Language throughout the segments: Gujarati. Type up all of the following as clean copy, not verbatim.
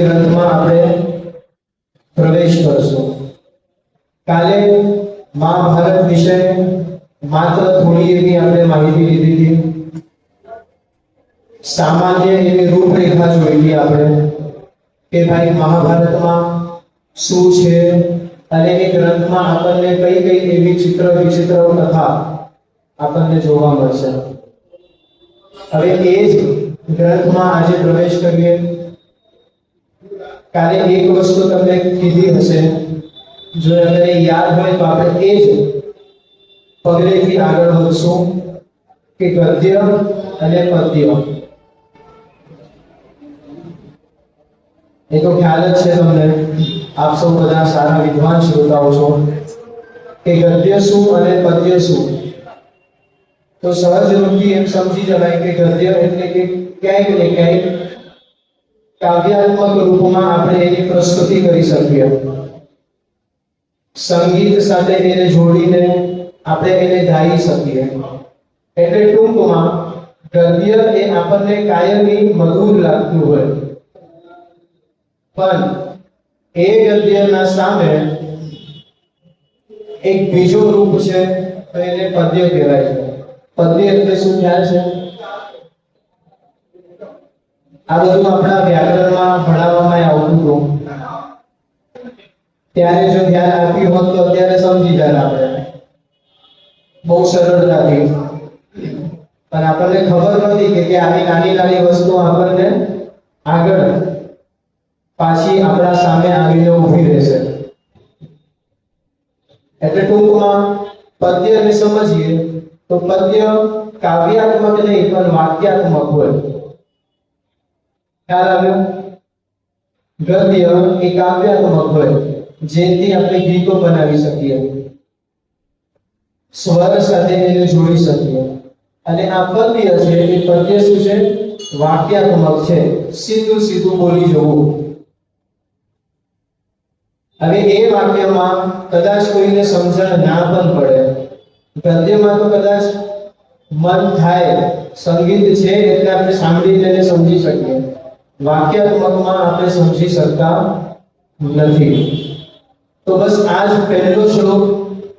ગ્રંથમાં આપણે પ્રવેશ કરશું। કાલે મહાભારત વિશે માત્ર થોડી એવી આપણે માહિતી લીધી હતી, સામાન્ય એવી રૂપરેખા જોઈ હતી આપણે કે ભાઈ મહાભારતમાં શું છે અને એ ગ્રંથમાં આપણને કઈ કઈ એવી ચિત્ર વિચિત્ર કથા આપણને જોવા મળશે। હવે એ જ ગ્રંથમાં આજે પ્રવેશ કરીએ। કાલે એક વસ્તુ તમને કીધી હશે, જો તમને યાદ હોય તો આપણે એ જ પગલેથી આગળ વધશું કે ગદ્ય અને પદ્ય। એ તો ખ્યાલ જ છે તમને, આપ સૌ બધા સારા વિદ્વાન શ્રોતાઓ છો કે ગદ્ય શું અને પદ્ય શું। તો સહજ રૂપથી એમ સમજી જવાય કે ગદ્ય એટલે કે ક્યાંક ને ક્યાંક કાવ્યાત્મક રૂપમાં આપણે એની પ્રસ્તુતિ કરી શકીએ, સંગીત સાથે એને જોડીને આપણે એને ગાઈ શકીએ। એટલે ટૂંકમાં ગદ્ય એ આપણને કાયમી મધુર લાગતું હોય, પણ એ ગદ્યના સામે એક બીજો રૂપ છે તો એને પદ્ય કહેવાય છે। પદ્ય એટલે શું ખ્યાલ છે? આ બધું આપણા વ્યાકરણમાં ભણાવવામાં આવતું હતું, ત્યારે જો ધ્યાન આપ્યું હોત તો અત્યારે સમજી જાય આપણે બહુ સરળતાથી, પણ આપણને ખબર નથી કે આવી નાની નાની વસ્તુઓ આપણને આગળ પાછી આપણા સામે આવીને ઊભી રહેશે। એટલે ટૂંકમાં પદ્યને સમજીએ તો પદ્ય કાવ્યાત્મક નહીં પણ વાક્યાત્મક હોય। ખ્યાલ આવ્યો? ગદ્ય એ કાવ્યાત્મક હોય, જેથી આપણે ગીતો બનાવી શકીએ, સ્વર સાથે એને જોડી શકીએ। અને આ પદ્ય છે એ પદ્ય શું છે? વાક્યાત્મક છે, સીધું સીધું બોલી જવું। હવે એ વાક્યમાં કદાચ કોઈને સમજણ ના પણ પડે, ગદ્યમાં તો કદાચ મન થાય, સંગીત છે એટલે આપણે સાંભળીને એને સમજી શકીએ, વાક્યાત્મકમાં આપણે સમજી શકતા નથી। તો બસ આ જ પહેલો શ્લોક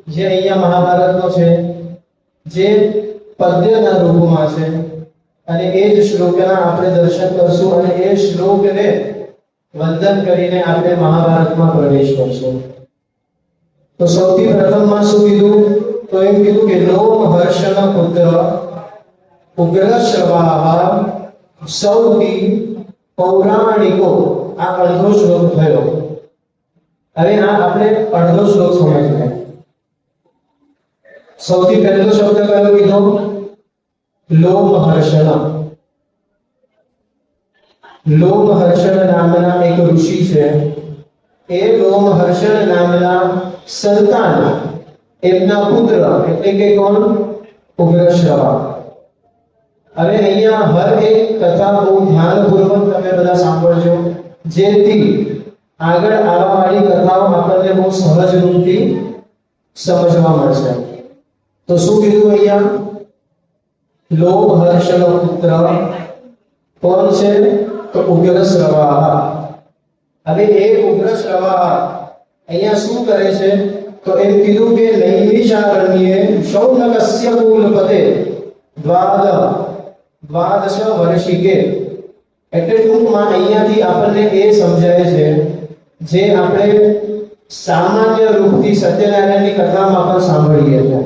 જે અહીંયા મહાભારતનો છે, જે પદ્યના રૂપમાં છે, અને એ જ શ્લોકના આપણે દર્શન કરશું અને એ શ્લોકને વંદન કરીને આપણે મહાભારતમાં પ્રવેશ કરશું। તો સૌથી પ્રથમમાં શું કીધું? તો એમ કીધું કે લોમહર્ષણ પુત્ર ઉગ્રશ્રવાહ સૌથી પૌરાણિકો। આ અડધો શ્લોક થયો। હવે આ આપણે અડધો શ્લોક સમજીએ। સૌથી પહેલો શબ્દ કયો કીધો? લોમહર્ષણ। લોમહર્ષણ નામના એક ઋષિ છે, એ લોમહર્ષણ નામના સંતાન, એમના પુત્ર એટલે કે કોણ? ઉગ્રશ્રવા। હવે અહીંયા હર એક કથા બહુ ધ્યાનપૂર્વક તમે બધા સાંભળજો, જેથી આગળ આવવાવાળી કથાઓ આપણને બહુ સહજ રૂપથી સમજવા મળશે। તો શું કીધું અહીંયા? લોમહર્ષણ પુત્ર કોણ છે? તો ઉગ્રશ્રવા। હવે એ ઉગ્રશ્રવા અહીંયા શું કરે છે? તો એમ કીધું કે નૈમિષારણ્યે શૌનકસ્ય કુલપતે દ્વાદશ વર્ષિકે। એટલે ટૂંકમાં અહીંયાથી આપણને એ સમજાય છે, જે આપણે સામાન્ય રૂપથી સત્યનારાયણની કથામાં પણ સાંભળીએ છીએ।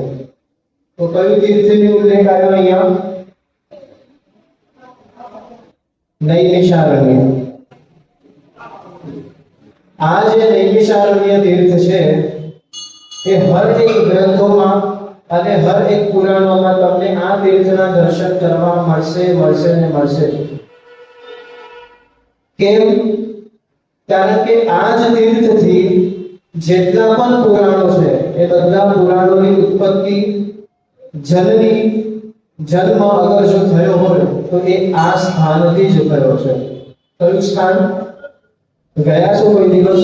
તો કયું તીર્થની ઉલ્લેખ આવ્યો અહીંયા? નૈમિષારણ્ય। આ જે નૈમિષારણ્ય તીર્થ છે એ હર એક ગ્રંથોમાં અને હર એક પુરાણોમાં તમને આ તીર્થના દર્શન કરવા મળશે ને મળશે। કેમ? કારણ કે આ જ તીર્થથી જેટલા પણ પુરાણો છે એ બધા પુરાણોની ઉત્પત્તિ, જન્મ અગર જો થયો હોય તો એ આ સ્થાનથી જ થયો છે। કયું સ્થાન? ગયા છો કોઈ દિવસ?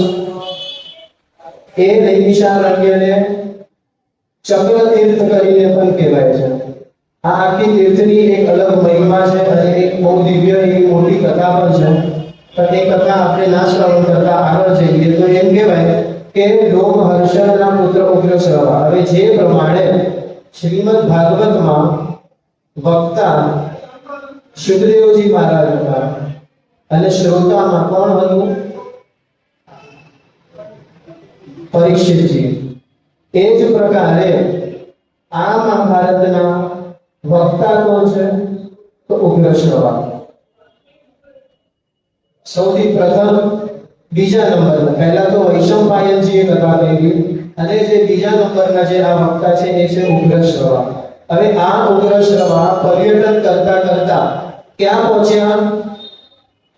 એ નૈમિષારણ્યને ચક્ર તીર્થ કરીને પણ કહેવાય છે। આ આખી તીર્થની એક અલગ મહિમા છે અને એક બહુ દિવ્ય એક મોટી કથા પણ છે। પણ એ કથા આપણે ના શ્રવણ કરતા આગળ જઈએ તો એમ કહેવાય કે લોક હર્ષણના પુત્ર ઉગ્રશ્રવા. હવે જે પ્રમાણે શ્રીમદ ભાગવતમાં વક્તા સુખદેવજી મહારાજ હતા અને શ્રોતામાં કોણ હતું? પરીક્ષિતજી. એ જ પ્રકારે આ મહાભારતના વક્તા કોણ છે? તો ઉગ્રશ્રવા. સૌથી પ્રથમ બીજા નંબરના, પહેલા તો વૈશંપાયનજીએ કથા કરી અને જે બીજા નંબરના જે આ વક્તા છે એ છે ઉગ્રશ્રવા. હવે આ ઉગ્રશ્રવા પર્યટન કરતા કરતા ક્યાં પહોંચ્યા?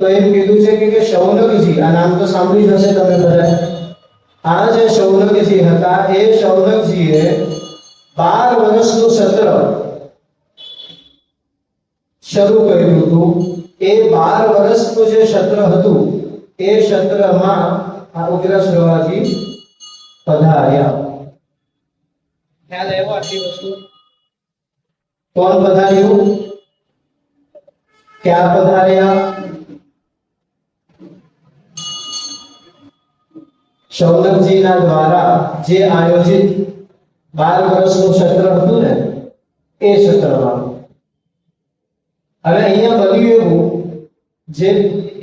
તો એમ કીધું છે કે શૌનકજી, આ નામ તો સાંભળ્યું હશે તમે બધાએ. આ જે શૌનકજી હતા એ શૌનકજીએ 12 વર્ષનું સત્ર શરૂ કર્યું હતું. એ 12 વર્ષનું જે સત્ર હતું એ સત્રમાં આ ઉગ્રશ્રવાજી પધાર્યા. ખ્યાલ આવ્યો આટલી વસ્તુ? કોણ પધાર્યું? ક્યાં પધાર્યા? શૌનકજીના દ્વારા જે આયોજિત 12 વર્ષનું સત્ર હતું ને એ સત્રમાં. હવે અહીંયા બન્યું એવું, જે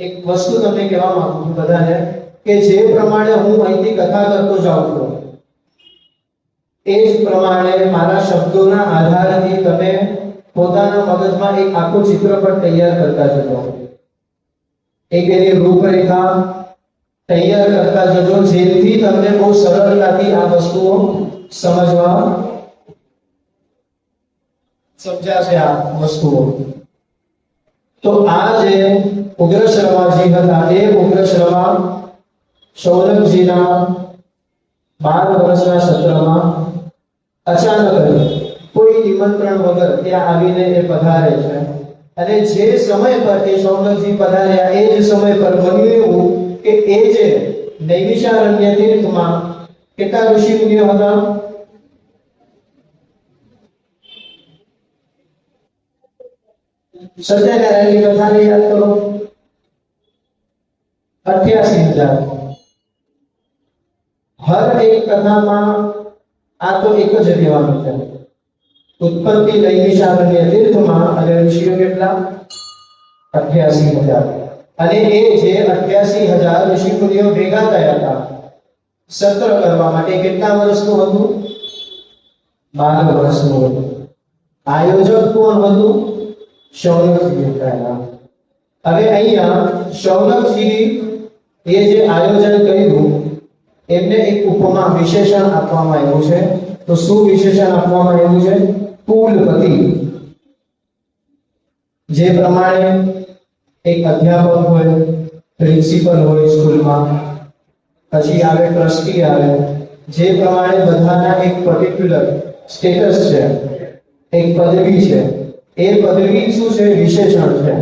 એક વસ્તુ તમને કહેવા માંગુ છું બધાને, કે જે પ્રમાણે હું અહીંથી કથા કરતો જાઉં છું એ જ પ્રમાણે મારા શબ્દોના આધારથી તમે પોતાના મગજમાં એક આખું ચિત્રપટ તૈયાર કરતા જજો. એક એની રૂપરેખા તૈયાર કરતા જજો, જેથી તમને બહુ સરળતાથી આ વસ્તુઓ સમજાશે આ વસ્તુઓ. તો આ જે ઉગ્રશ્રવાજી હતા એ ઉગ્રશ્રવા શૌનકજીના 12 વર્ષના સત્રમાં અચાનક કોઈ નિમંત્રણ વગર ત્યાં આવીને એ પધારે છે. અને જે સમય પર એ શૌનકજી પધાર્યા એ જ સમય પર બન્યું એવું કે એ જે નૈમિષારણ્ય તીર્થમાં કેટલા ઋષિ મુનિઓ હતા? સત્યનારાયણની કથાને યાદ કરો. 88,000. હર એક કથામાં આ તો એક જ કહેવાનું છે. ઉત્પત્તિ નૈમિષારણ્ય તીર્થમાં અને ઋષિઓ કેટલા? 88,000. અને એ જે 88,000 ઋષિ મુનિઓ ભેગા થયા હતા સત્ર કરવા માટે, કેટલા વર્ષનું હતું? 12 વર્ષનું હતું. આયોજક કોણ હતું? શૌનકજી હતા. હવે અહીંયા શૌનકજી એ જે આયોજન કર્યું એમને એક ઉપમા વિશેષણ આપવામાં આવ્યું છે. તો શું વિશેષણ આપવામાં આવ્યું છે? કુલપતિ. જે પ્રમાણે એક અધ્યાપક હોય, પ્રિન્સિપલ હોય સ્કૂલમાં, પછી આવે ટ્રસ્ટી આવે, જે પ્રમાણે બધાના એક પર્ટિક્યુલર સ્ટેટસ છે, એક પદવી છે. એ પદવી શું છે? વિશેષણ છે.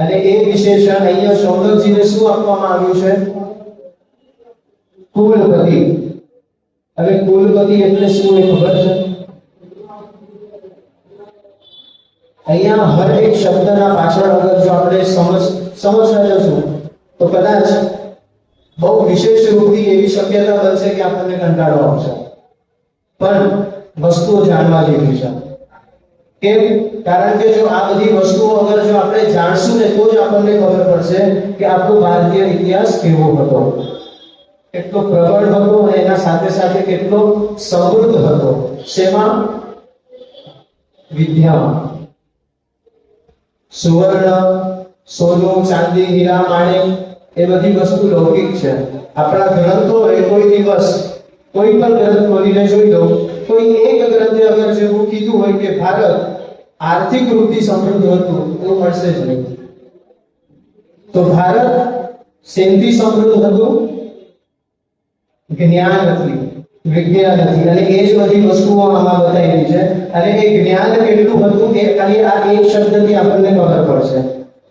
અને એ વિશેષણ અહીંયા શૌનકજીને શું આપવામાં આવ્યું છે? કુલપતિ. હવે કુલપતિ એટલે શું એ ખબર છે? અહીંયા હર એક શબ્દના પાછળ અગર જો આપણે સમજતા જશું તો કદાચ બહુ વિશેષ રૂપથી એવી શક્યતા બનશે કે આપણને કંટાળો આવશે. પણ વસ્તુઓ જાણવા જેવી છે. કેમ? કારણ કે જો આ બધી વસ્તુઓ અગર જો આપણે જાણશું ને તો જ આપણને ખબર પડશે કે આપણો ભારતીય ઇતિહાસ કેવો હતો, કેટલો પ્રબળ હતો અને એના સાથે સાથે કેટલો સમૃદ્ધ હતો. શેમાં? વિદ્યામાં. સુવર્ણ, સોનું, ચાંદી, હીરા, માણેક એ બધી વસ્તુ લૌકિક છે. આપણા ગ્રંથો એ કોઈ દિવસ કોઈ પણ ગ્રંથ ખોલીને જોઈ લો, કોઈ એક ગ્રંથે અગર જેવું કીધું હોય કે ભારત આર્થિક રૂપથી સમૃદ્ધ હતું, એવું મળશે જ નહીં. તો ભારત શેનથી સમૃદ્ધ હતું? જ્ઞાનથી, વિજ્ઞાનથી. અને એ જ બધી વસ્તુઓ આમાં બતાવેલી છે. અને એ જ્ઞાન કેટલું હતું એ ખાલી આ એક શબ્દથી આપણને ખબર પડશે.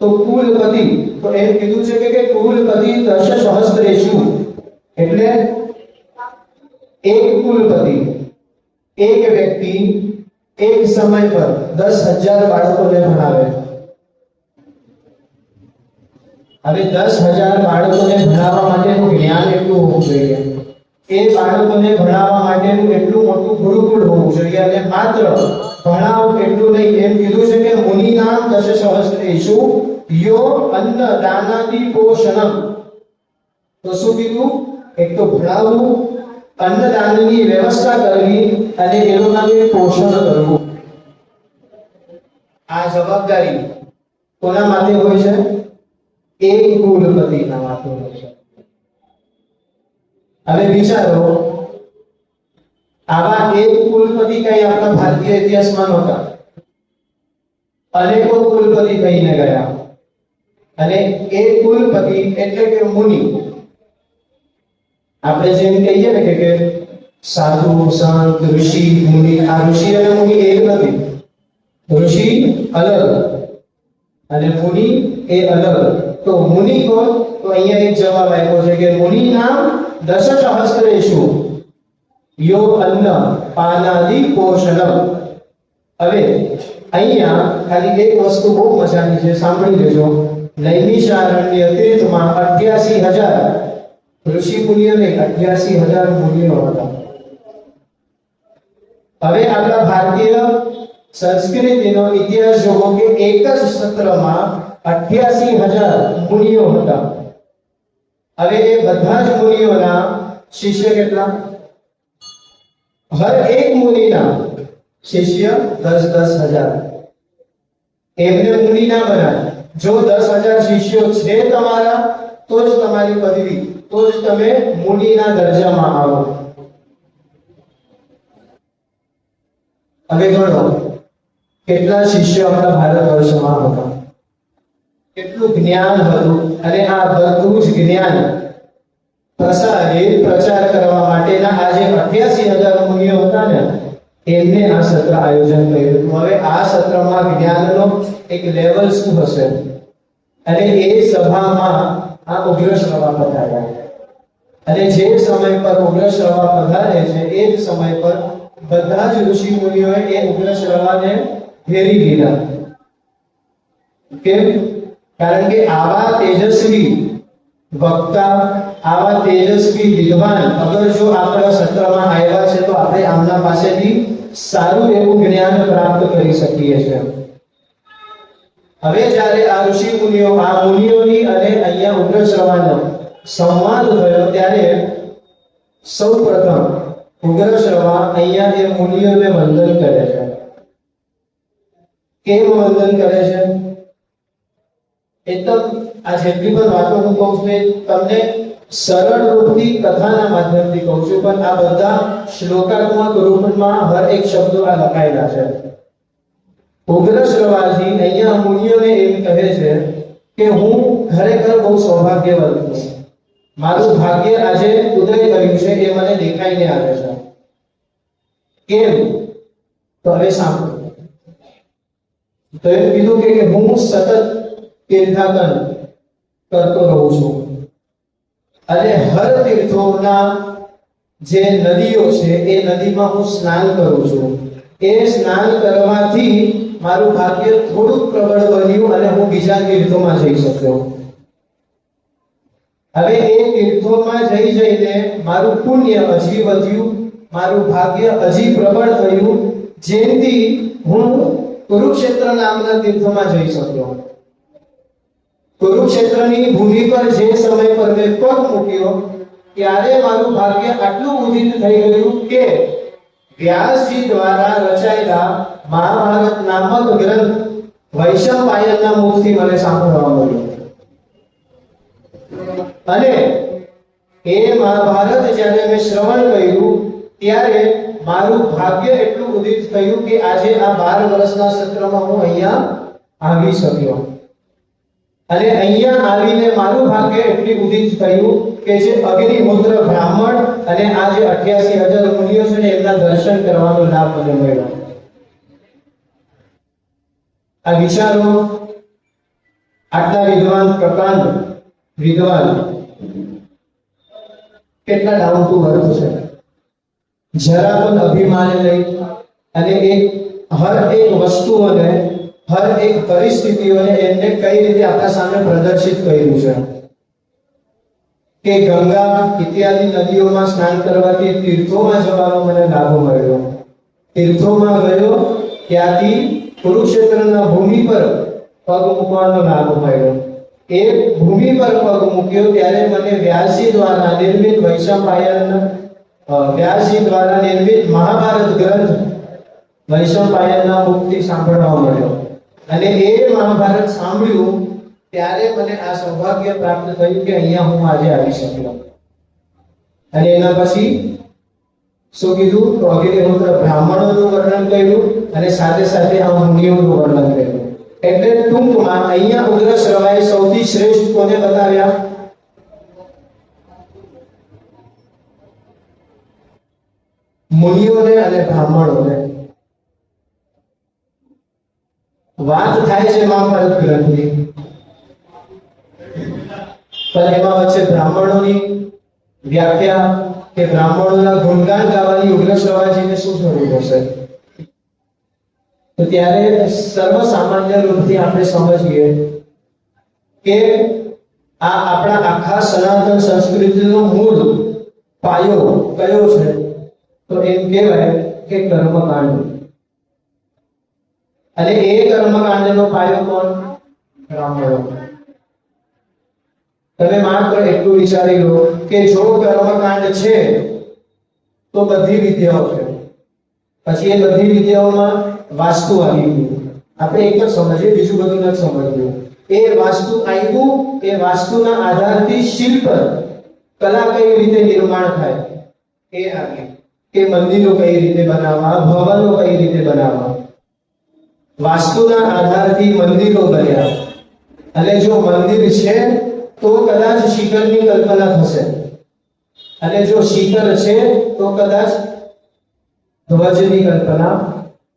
તો કુલપતિ, તો એમ કીધું છે કે કુલપતિ દશ સહસ્ત્રેષુ, એટલે એક કુલપતિ, એક વ્યક્તિ એક સમય પર 10,000 બાળકોને ભણાવે. હવે 10,000 બાળકોને ભણાવવા માટેનું જ્ઞાન એટલું હોવું જોઈએ, એ બાળકોને ભણાવવા માટેનું એટલું મોટું ગુરુકુળ હોવું જોઈએ, અને માત્ર ભણાવ એટલું નહીં, એમ કીધું છે કે મુનિનામ દશ સહસ્રેષુ યો અન્ન દાનાદિ પોષણમ. તો શું કીધું? એક તો ભણાવવું, અન્નદાનની વ્યવસ્થા કરવી અને એ લોકોનું પોષણ કરવું. આ જવાબદારી કોના માથે હોય છે? એક કુલપતિના માથે હોય છે. હવે વિચારો, આવા એક કુલપતિ કઈ આપણા ભારતીય ઇતિહાસમાં નહોતા. અનેકો કુલપતિ કહીને ગયા, અને એક કુલપતિ એટલે કે મુનિ. આપણે જેમ કહીએ ને કે સાધુ, સંત, ઋષિ, મુનિ. આ ઋષિ અને મુનિ એક નથી. ઋષિ અલગ અને મુનિ એ અલગ. તો મુનિ કોણ? તો અહીંયા એક જવાબ આપ્યો છે કે મુનિ નામ દશ સહસ્રેષુ યો અન્ન પાનાદિ પોષણમ. હવે અહીંયા ખાલી એક વસ્તુ બહુ મજાની છે, સાંભળી લેજો. નૈમિષારણ્ય તીર્થમાં 88,000 ઋષિ મુનિઓ ને 88,000 મુનિઓ હતા. હવે આપણા ભારતીય સંસ્કૃતિનો ઇતિહાસ જોવો કે એક જ સત્રમાં 88,000 મુનિઓ હતા. હવે એ બધા જ મુનિઓના શિષ્ય કેટલા? હર એક મુનિના શિષ્ય 10,000. એમને મુનિ ના બનાય. જો 10,000 શિષ્યો છે તમારા, તો જ તમારી પદવી, તો જ તમે મુનિના દરજામાં આવો. હવે ગણો કેટલા શિષ્યો આપણા ભારત વર્ષમાં હતા, કેટલું જ્ઞાન હતું, અને આ બધું જ જ્ઞાન પ્રચાર કરવા માટેના આ જે 88,000 મુનિઓ હતા ને, એમને આ સત્ર આયોજન કર્યું. હવે આ સત્રમાં જ્ઞાનનો એક લેવલ શું હશે? અને એ સભામાં આ ઉગ્રશ્રવા પધાર્યા, અને જે સમય પર ઉગ્રશ્રવા પધારે છે એ જ સમય પર બધા જ ઋષિ મુનિઓએ એ ઉગ્રશ્રવાને ઘેરી લીધા. કેમ? કારણ કે આવા તેજસ્વી વક્તા, આવા તેજસ્વી વિદ્વાન અગર જો આપણા સત્રમાં આવ્યા છે, તો આપણે આમના પાસેથી સારું એવું જ્ઞાન પ્રાપ્ત કરી શકીએ છીએ. હવે જ્યારે આ ઋષિ મુનિઓ, આ મુનિઓની અને અહીંયા ઉગ્રશ્રવાનો સંવાદ થયો, ત્યારે સૌપ્રથમ ઉગ્રશ્રવા અહીંયા એ મુનિઓને વંદન કરે છે. કેમ વંદન કરે છે? એકદમ આ જેટલી પણ વાતો હું કહું છું તમને સરળ રૂપથી કથાના માધ્યમથી કહું છું, પણ આ બધા શ્લોકાત્મક રૂપમાં હર એક શબ્દો આ લખાયેલા છે. ઉગ્રશ્રવાજી અહીંયા મુનિઓને એમ કહે છે કે હું ખરેખર બહુ સૌભાગ્યવંત છું. મારું ભાગ્ય આજે ઉદય કર્યું છે, એ મને દેખાઈને આવે છે. કેમ? તો હવે સાંભળો. તો એમ કીધું કે હું સતત તીર્થાટન કરતો રહું છું, અને હર તીર્થોના જે નદીઓ છે એ નદીમાં હું સ્નાન કરું છું. એ સ્નાન કરવાથી મારું ભાગ્ય થોડું પ્રબળ બન્યું અને હું બીજા તીર્થોમાં જઈ શક્યો. હવે એ તીર્થોમાં જઈને મારું પુણ્ય હજી વધ્યું, મારું ભાગ્ય હજી પ્રબળ થયું, જેથી હું કુરુક્ષેત્ર નામના તીર્થમાં જઈ શક્યો. કુરુક્ષેત્રની ભૂમિ પર જે સમય પર મેં પગ મૂક્યો, ત્યારે મારું ભાગ્ય આટલું ઉદિત થઈ ગયું કે વ્યાસજી દ્વારા રચાયેલા મહાભારત નામક ગ્રંથ વૈશંપાયનના મુખથી મને સાંભળવા મળ્યો. અને એ મહાભારત જ્યારે મેં શ્રવણ કર્યું, ત્યારે મારું ભાગ્ય એટલું ઉદિત થયું કે આજે આ 12 વર્ષના સત્રમાં હું અહીંયા આવી શક્યો. અને અહીંયા આવીને મારું ભાગ્ય એટલું ઉદિત થયું કે જે અગ્નિહોત્ર બ્રાહ્મણ અને આ જે 88,000 મુનિઓ છે ને, એમના દર્શન કરવાનો લાભ મને મળ્યો. આ વિચારો આટલા વિદ્વાન, પ્રકાંડ વિદ્વાન કેટલા ડાઉન ટુ અર્થ છે. જરા પણ અભિમાન નહીં, અને હર એક વસ્તુઓને હર એક પરિસ્થિતિઓને એમને કઈ રીતે આપણા સામે પ્રદર્શિત કર્યું છે કે ગંગા ઇત્યાદિ નદીઓમાં સ્નાન કરવાથી તીર્થોમાં જવાનો મને લાભ મળ્યો, તીર્થોમાં ગયો ત્યાંથી કુરુક્ષેત્રના ભૂમિ પર પગ મૂકવાનો લાભ મળ્યો, એ ભૂમિ પર પગ મૂક્યો ત્યારે મને વ્યાસજી દ્વારા નિર્મિત વૈશંપાયન વ્યાસજી દ્વારા નિર્મિત મહાભારત ગ્રંથ વૈશંપાયનના મુક્તિ સાંભળવા મળ્યો અને એ મહાભારત સાંભળ્યું ત્યારે મને આ સૌભાગ્ય પ્રાપ્ત થયું કે અહીંયા હું આજે આવી શક્યો. અને એના પછી શું કીધું તો અગ્નિહોત્ર બ્રાહ્મણોનું વર્ણન કર્યું અને સાથે સાથે આ મુનિઓનું વર્ણન કર્યું. એટલે ટૂંકમાં અહીંયા ઉગ્ર શ્રવાએ સૌથી શ્રેષ્ઠ કોને બતાવ્યા? મુનિઓને અને બ્રાહ્મણોને. વાત થાય છે મહાભારત ગ્રંથની, પણ એમાં વચ્ચે બ્રાહ્મણોની વ્યાખ્યા કે બ્રાહ્મણોના ગુણગાન ગાવાની ઉગ્ર શ્રવાજીને શું જરૂર હશે? તો ત્યારે સર્વસામાન્ય રૂપથી આપણે સમજીએ કે આ આપણા આખા સનાતન સંસ્કૃતિનો મૂળ પાયો કયો છે? તો એમ કહેવાય કે કર્મકાંડ. અને એ કર્મકાંડનો પાયો કોણ? બ્રાહ્મણો. તમે માત્ર એટલું વિચારી લો કે જો કર્મકાંડ છે તો બધી વિદ્યાઓ છે, પછી એ બધી વિદ્યાઓમાં વાસ્તુ આવી ગયું. આપણે એક જ સમજીએ, બીજું બધું નથી સમજવું. એ વાસ્તુ આવ્યું, એ વાસ્તુના આધારથી શિલ્પ કલા કઈ રીતે નિર્માણ થાય એ આવી, કે મંદિરો કઈ રીતે બનાવવા, ભવનો કઈ રીતે બનાવવા. વાસ્તુના આધારથી મંદિરો બન્યા. અને જો મંદિર છે તો કદાચ શિખરની કલ્પના થશે, અને જો શિખર છે તો કદાચ ધ્વજની કલ્પના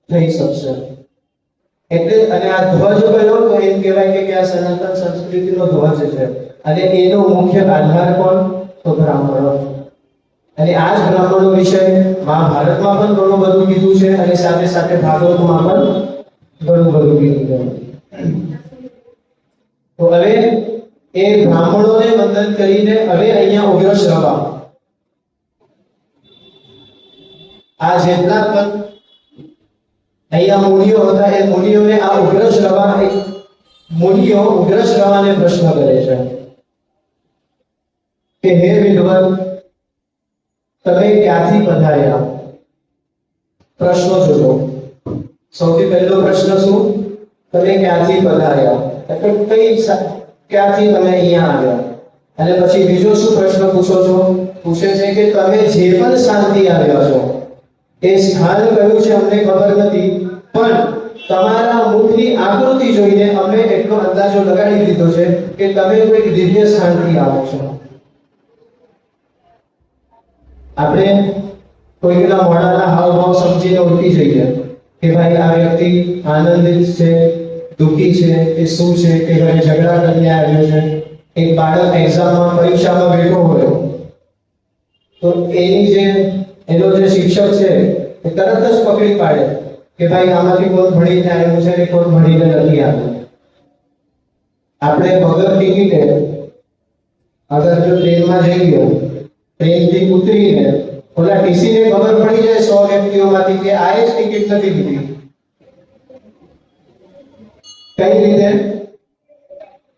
થઈ શકશે. એટલે અને આ ધ્વજ કયો? તો એમ કહેવાય કે આ સનાતન સંસ્કૃતિનો ધ્વજ છે. અને એનો મુખ્ય આધાર કોણ? તો બ્રાહ્મણો. અને આ જ બ્રાહ્મણો વિશે મહાભારતમાં પણ ઘણું બધું કીધું છે અને સાથે સાથે ભાગવતમાં પણ ઘણું બધું કીધું છે. તો હવે એ બ્રાહ્મણોને વંદન કરીને હવે અહીંયા ઉગ્ર શ્રવા આ જેટલા પણ અહીંયા મુનિઓ હતા એ મુનિઓને આ ઉગ્ર શ્રવા મુનિઓ ઉગ્ર શ્રવાને પ્રશ્ન કરે છે કે હે વિદ્વાન, તમે ક્યાંથી પધાર્યા? પ્રશ્નો જોજો. સૌથી પહેલો પ્રશ્ન શું? તમે ક્યાંથી પધાર્યા, એટલે કઈ ક્યાંથી તમે અહીંયા આવ્યા? અને પછી બીજો શું પ્રશ્ન પૂછો છો? પૂછે છે કે તમે જે પણ શાંતિ આવ્યા છો એ સ્થાન કયું છે અમને ખબર નથી, પણ તમારા મુખની આકૃતિ જોઈને અમે એટલો અંદાજો લગાડી દીધો છે કે તમે કોઈ દિવ્ય સ્થાનથી આવો છો. આપણે કોઈના મોઢાના હાવભાવ સમજીને ઓળખી જઈએ કે ભાઈ આ વ્યક્તિ આનંદિત છે, દુઃખી છે, એ શું છે, કે ઘરે ઝઘડા કરીને આવ્યો છે. એક બાળક એક્ઝામમાં પરીક્ષામાં બેઠો હોય તો એનો જે શિક્ષક છે એ તરત જ પકડી પાડે કે ભાઈ આમાંથી કોણ ભણીને આવ્યું છે ને કોણ ભણીને નથી આવ્યું. આપણે વગર ટિકિટે અગર જો ટ્રેનમાં જઈએ, ટ્રેનથી ઉતરીને ઓલા ટીસીને ખબર પડી જાય 100 વ્યક્તિઓમાંથી કે આ જ ટિકિટ નથી લીધી. કઈ રીતે?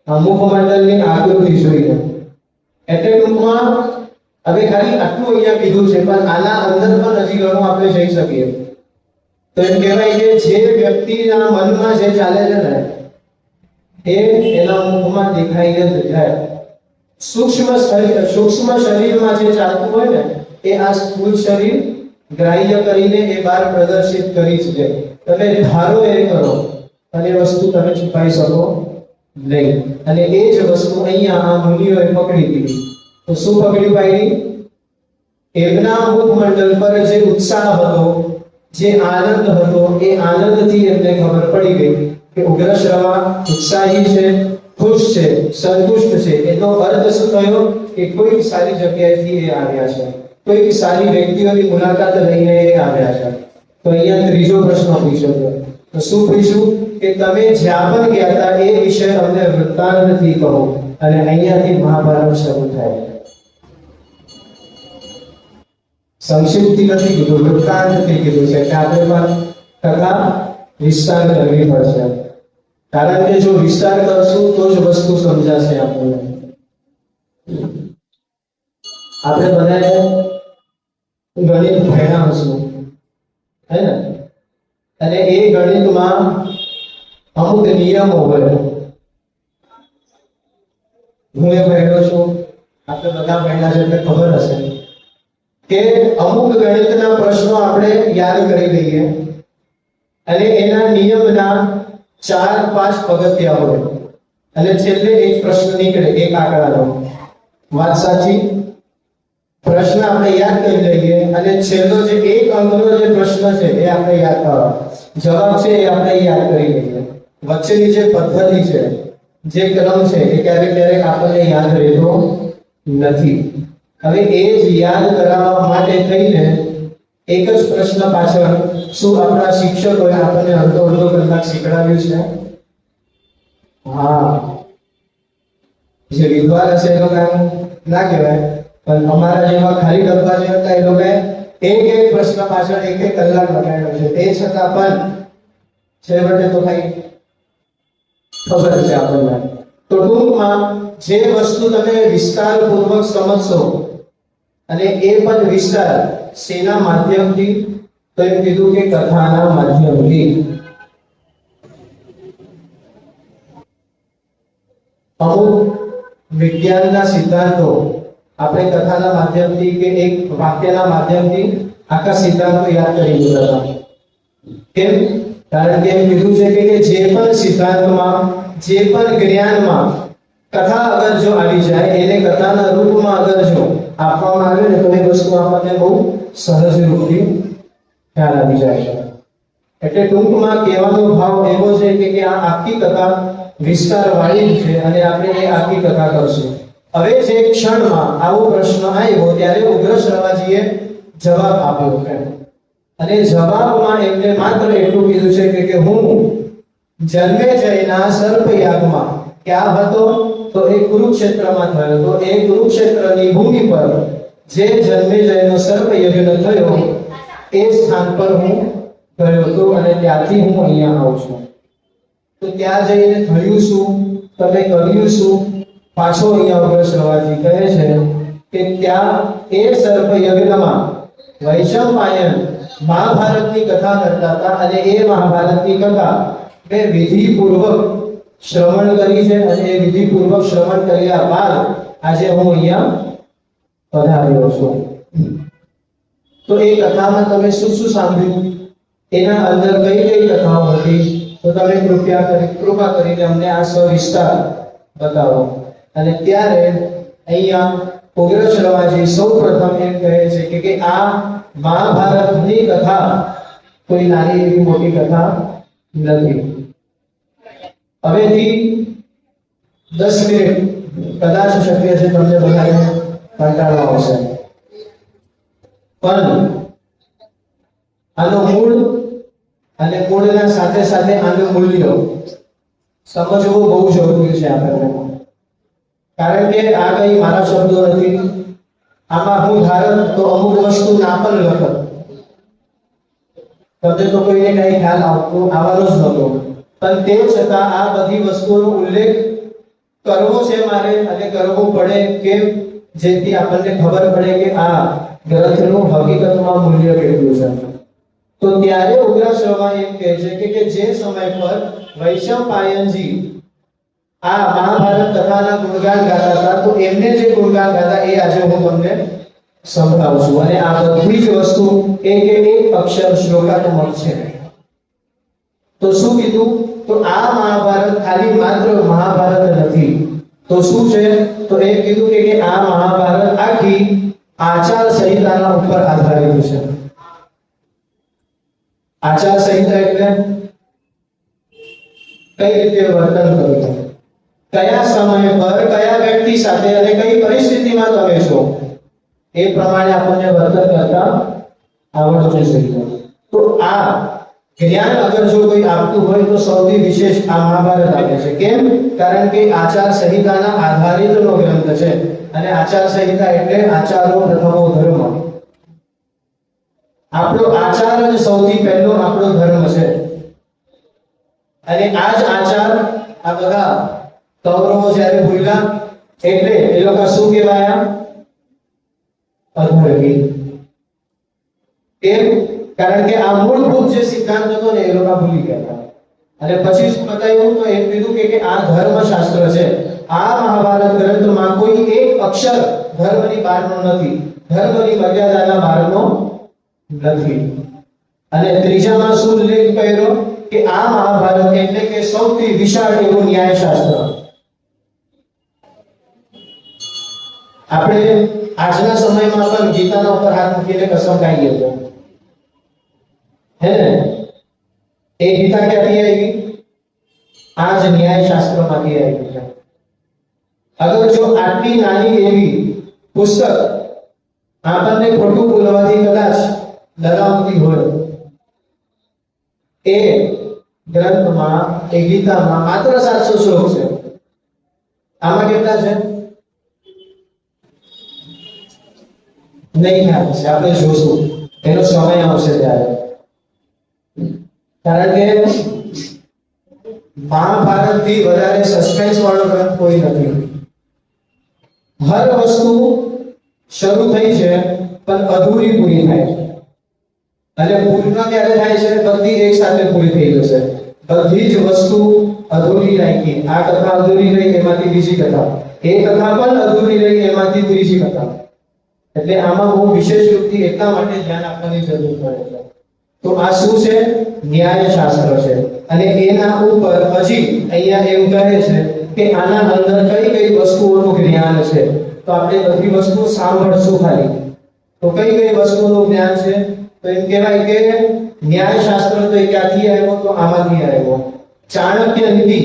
અમુક મંડળની આકૃતિ જોઈએ. એટલે ટૂંકમાં હવે ખાલી આટલું અહીંયા કીધું છે, પણ આના અંદર પણ હજી ઘણું આપણે જઈ શકીએ. તો એમ કહેવાય કે જે વ્યક્તિના મનમાં જે ચાલે છે ને એ એના મુખમાં દેખાઈ જ જાય. સૂક્ષ્મ શરીરમાં જે ચાલતું હોય ને એ આ સ્થૂળ શરીર ગ્રાહ્ય કરીને એ બહાર પ્રદર્શિત કરી જ દે. તમે ધારો એ કરો અને વસ્તુ તમે છુપાઈ શકો નહીં. અને એ જ વસ્તુ અહીંયા આ મુનિઓએ પકડી દીધી. તો શું પકડી પાડી? એમના મુખમંડળ પર જે ઉત્સાહ હતો, જે આનંદ હતો, એ આનંદથી એમને ખબર પડી ગઈ કે ઉગ્ર શ્રવા ઉત્સાહી છે, ખુશ છે, સંતુષ્ટ છે. એનો અર્થ શું થયો? કે કોઈ સારી જગ્યાએથી એ આવ્યા છે, કોઈ સારી વ્યક્તિઓની મુલાકાત લઈને એ આવ્યા છે. તો અહીંયા ત્રીજો પ્રશ્ન પૂછ્યો તો શું પૂછ્યું કે તમે જ્યાં પણ ગયા હતા એ વિશે અમને વૃત્તાંતથી કહો, અને અહીંયાથી મહાભારત શરૂ થાય. સંક્ષિપ્તથી નથી કીધું, વૃત્તાંતથી કીધું છે કે આપણે પણ કથા વિસ્તાર કરવી પડશે. કારણ કે જો વિસ્તાર કરશું તો જ વસ્તુ સમજાશે આપણને. આપણે બધાએ ગણિત ભણ્યા હશું, હે ને? અને એ ગણિતમાં અમુક નિયમો હોય. હું એ ભણ્યો છું, આપણે બધા ભણ્યા છે એટલે ખબર હશે કે અમુક ગણિતના પ્રશ્નો આપણે યાદ કરી લઈએ અને એના નિયમના 4-5 પગથિયા હોય અને છેલ્લે એક પ્રશ્ન નીકળે, એક આંકડાનો. વાત સાચી? પ્રશ્ન આપણે યાદ કરી લઈએ અને છેલ્લો જે એક અંકનો જે પ્રશ્ન છે એ આપણે યાદ જવાબ છે એ આપણે યાદ કરી લઈએ. વચ્ચેની જે પદ્ધતિ છે, જે ક્રમ છે, એ ક્યારેક આપણને યાદ રહેતો નથી. હવે એ જ યાદ કરાવવા માટે થઈને એક જ પ્રશ્ન પાછળ શું આપણા શિક્ષકોએ આપણને અડધો કલાક શીખડાવ્યું છે? હા, જે વિદ્વાન હશે એ લોકો ના કહેવાય, પણ અમારા જેવા ખાલી ડબ્બા જે હતા એ લોકોએ એક પ્રશ્ન પાછળ 1 કલાક લગાડ્યો છે. તે છતાં પણ છેવટે તો કઈ ખબર છે આપણને. તો ટૂંકમાં જે વસ્તુ તમે વિસ્તારપૂર્વક સમજશો, અને એ પણ વિસ્તાર શેના માધ્યમથી? તો એમ કીધું કે કથાના માધ્યમથી. અમુક વિજ્ઞાનના સિદ્ધાંતો આપણે કથાના માધ્યમથી કે એક વાક્યના માધ્યમથી આખા સિદ્ધાંતો યાદ કરી લીધા હતા. કેમ? કારણ કે એમ કીધું છે કે જે પણ સિદ્ધાંતમાં, જે પણ જ્ઞાનમાં કથા અગર જો આવી જાય, એને કથાના રૂપમાં અગર જો આપવામાં આવે ને, તો એ વસ્તુ આપણને બહુ સહજ રૂપથી ખ્યાલ આવી જાય છે. એટલે ટૂંકમાં કહેવાનો ભાવ એવો છે કે આ આખી કથા વિસ્તારવાળી છે અને આપણે એ આખી કથા કરશું. હવે જે ક્ષણમાં આવો પ્રશ્ન આવ્યો ત્યારે ઉગ્ર શ્રવાજીએ જવાબ આપ્યો છે, અને જવાબમાં એમને માત્ર એટલું કીધું છે કે હું જન્મેજયના સર્પયાગમાં ક્યાં હતો? તો એ કુરુક્ષેત્રમાં થયો. તો એ કુરુક્ષેત્રની ભૂમિ પર જે જન્મેજયનો સર્પયજ્ઞ થયો એ સ્થાન પર હું ગયો હતો અને ત્યાંથી હું અહીંયા આવું છું. તો ત્યાં જઈને થયું શું? તમે કર્યું શું? પાછો અહીંયા ઉગ્ર શ્રવાજી કહે છે કે ત્યાં એ સર્પયજ્ઞમાં વૈશંપાયન મહાભારતની કથા કરતા હતા, અને એ મહાભારતની કથા મેં વિધિપૂર્વક શ્રવણ કરી છે, અને એ વિધિપૂર્વક શ્રવણ કર્યા બાદ આજે હું અહીંયા પધાર્યો છું. તો એ કથામાં તમે શું શું સાંભળ્યું? એના અંદર કઈ કઈ કથાઓ હતી? તો તમે કૃપા કરીને અમને આ સવિસ્તાર બતાવો. અને ત્યારે અહીંયા ઉગ્ર શ્રવાજી સૌપ્રથમ એમ કહે છે કે આ મહાભારતની કથા કોઈ નાની એવી મોટી કથા નથી. હવેથી 10 મિનિટ કદાચ શક્ય છે તમને બધાને કંટાળો આવશે, પણ આનો મૂળ અને મૂળના સાથે સાથે આનું મૂલ્ય સમજવું બહુ જરૂરી છે આપણને. કારણ કે આ કઈ મારા શબ્દો નથી. આમાં હું ધારત તો અમુક વસ્તુ ના પણ લખત, તમને તો કોઈને કઈ ખ્યાલ આવવાનો જ નહોતો, પણ તે છતાં આ બધી વસ્તુઓનો ઉલ્લેખ કરવો છે મારે, અને કરવો પડે કે જેથી આપણને ખબર પડે કે આ ગ્રંથનું હકીકતમાં મૂલ્ય કેટલું છે. તો ત્યારે ઉગ્ર શ્રવા એમ કહે છે કે જે સમય પર વૈશંપાયનજી આ મહાભારત કથાના ગુણગાન ગાતા હતા, તો એમને જે ગુણગાન ગાતા એ આજે હું તમને સંભળાવું છું. અને આ બધી જ વસ્તુ એક અક્ષર શ્લોકાત્મક છે. તો શું કીધું? તો આ મહાભારત ખાલી માત્ર મહાભારત નથી. તો શું છે? તો એ કીધું કે આ મહાભારત આખી આચાર સંહિતાના ઉપર આધારિત છે. આચાર સંહિતા એટલે કઈ રીતે વર્તન કરવું, કયા સમય પર કયા વ્યક્તિ સાથે અને કઈ પરિસ્થિતિમાં તમે છો એ પ્રમાણે આપણને વર્તન કરતા આવડવું જોઈએ. તો આ જ્ઞાન અગર જો કોઈ આપતું હોય તો સૌથી વિશેષ આ મહાભારત આપે છે. કેમ? કારણ કે આચાર સંહિતાના આધારિતનો ગ્રંથ છે અને આચાર સંહિતા એટલે આચારો પ્રથમો ધર્મ. આપણો આચાર જ સૌથી પહેલો આપણો ધર્મ છે અને આ જ આચાર આ બધા કૌરવો જ્યારે ભૂલ્યા એટલે એ લોકો શું કહેવાયા? અધર્મી. કેમ? કારણ કે આ મૂળભૂત જે સિદ્ધાંત હતો ને એ લોકો ભૂલી ગયા હતા. અને પછી શું બતાવ્યું? તો એમ કીધું કે આ ધર્મશાસ્ત્ર છે. આ મહાભારત ગ્રંથમાં કોઈ એક અક્ષર ધર્મની બહારનો નથી, ધર્મની મર્યાદાના બહારનો નથી. અને ત્રીજામાં શું ઉલ્લેખ કર્યો કે આ મહાભારત એટલે કે સૌથી વિશાળ એવું ન્યાયશાસ્ત્ર. આપણે આજના સમયમાં પણ ગીતાના ઉપર હાથ મૂકીને કસમ ખાઈએ છીએ, હે ને? એ ગીતા ક્યાંથી આવી? આ જ ન્યાયશાસ્ત્રમાંથી આવી છે. અગર જો આટલી નાની એવી પુસ્તક આપણને ખોટું બોલવાથી કદાચ ડરાવતી હોય, એ ગ્રંથમાં, એ ગીતામાં માત્ર 700 શ્લોક છે. આમાં કેટલા છે? નહીં ખ્યાલ છે, આપણે જોશું, એનો સમય આવશે ત્યારે. કારણ કે મહાભારતથી વધારે સસ્પેન્સ વાળો ગ્રંથ કોઈ નથી. હર વસ્તુ શરૂ થઈ છે પણ અધૂરી પૂરી થાય છે. અને પૂર્ણ ક્યારે થાય છે? બધી એક સાથે પૂરી થઈ જશે. બધી જ વસ્તુ અધૂરી રાખી. આ કથા અધૂરી રહી, એમાંથી બીજી કથા. એ કથા પણ અધૂરી રહી, એમાંથી ત્રીજી કથા. એટલે આમાં બહુ વિશેષ રૂપથી એટલા માટે ધ્યાન આપવાની જરૂર પડે છે. તો આ શું છે? ન્યાયશાસ્ત્ર છે. અને એના ઉપર હજી અહીંયા એવું કહે છે કે આના અંદર કઈ કઈ વસ્તુઓનું જ્ઞાન છે. તો આપણે બધી વસ્તુ સાંભળશું ખાલી. તો કઈ કઈ વસ્તુઓનું જ્ઞાન છે? તો એમ કહેવાય કે ન્યાયશાસ્ત્ર તો ક્યાંથી આવ્યો? તો આમાંથી આવ્યો. ચાણક્ય નીતિ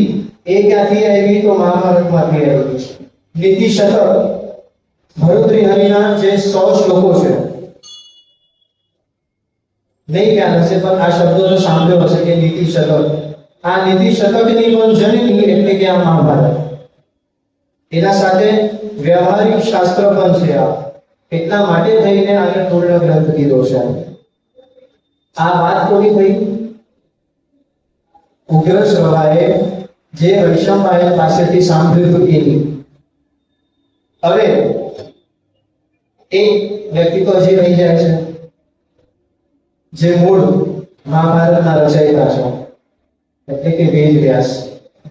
એ ક્યાંથી આવી? તો મહાભારતમાંથી આવી. નીતિ શતક, ભર્તૃહરિના જે 100 શ્લોકો છે, નહીં ખ્યાલ હશે પણ આ શબ્દો તો સાંભળ્યો હશે કે નીતિ શતક. આ નીતિ શતકની પણ જનની એટલે કે આ મહાભારત. એના સાથે વ્યવહારિક શાસ્ત્ર પણ છે આ. એટલા માટે થઈને આને પૂર્ણ ગ્રંથ કીધો છે. આ વાત કોની થઈ? ઉગ્રશ્રવાએ જે વૈશંપાયન પાસેથી સાંભળ્યું હતું એની. હવે એક વ્યક્તિ તો હજી રહી જાય છે, જે મૂળ મહાભારતના રચયિતા છે, એટલે કે વેદવ્યાસ.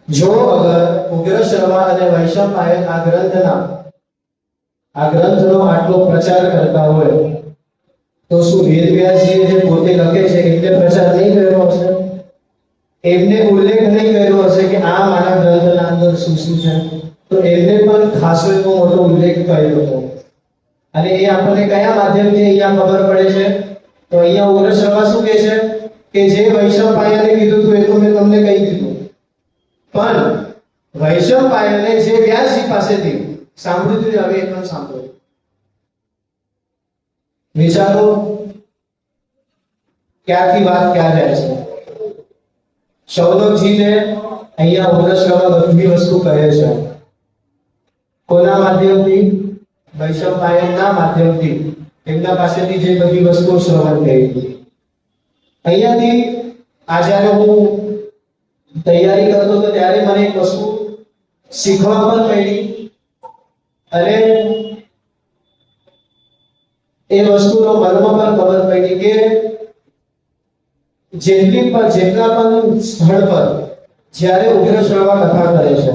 જો અગર ઉગ્રશ્રવા અને વૈશંપાયન આ ગ્રંથનો આટલો પ્રચાર કરતા હોય તો શું વેદવ્યાસજી જે પોતે લખે છે એમને પ્રચાર નહીં કર્યો હશે? એમને ઉલ્લેખ નહીં કર્યો હશે કે આ મારા ગ્રંથના અંદર શું શું છે? તો એમને પણ ખાસો એવો મોટો ઉલ્લેખ કર્યો હતો. અને એ આપણને કયા માધ્યમથી અહીંયા ખબર પડે છે? તો અહીંયા ઉગ્રશ્રવા શું કહે છે કે જે વૈશંપાયને કીધું હતું એ તો મેં તમને કહી દીધું, પણ વૈશંપાયને જે વ્યાસજી પાસેથી સાંભળ્યું હતું હવે એ પણ સાંભળ્યું. વિચારો ક્યાંથી વાત ક્યાં જાય છે. શૌનકજીને અહીંયા ઉગ્રશ્રવા બધી વસ્તુ કહે છે. કોના માધ્યમથી? વૈશંપાયનના માધ્યમથી. એમના પાસેથી જે બધી વસ્તુઓ શ્રવણ થઈ. અહીંયાથી આ જ્યારે હું તૈયારી કરતો હતો ત્યારે મને એક વસ્તુ શીખવા પણ મળી અને એ વસ્તુનો મર્મ પણ ખબર પડી કે જેટલા પણ સ્થળ પર જ્યારે ઉગ્રશ્રવા કથા કરે છે,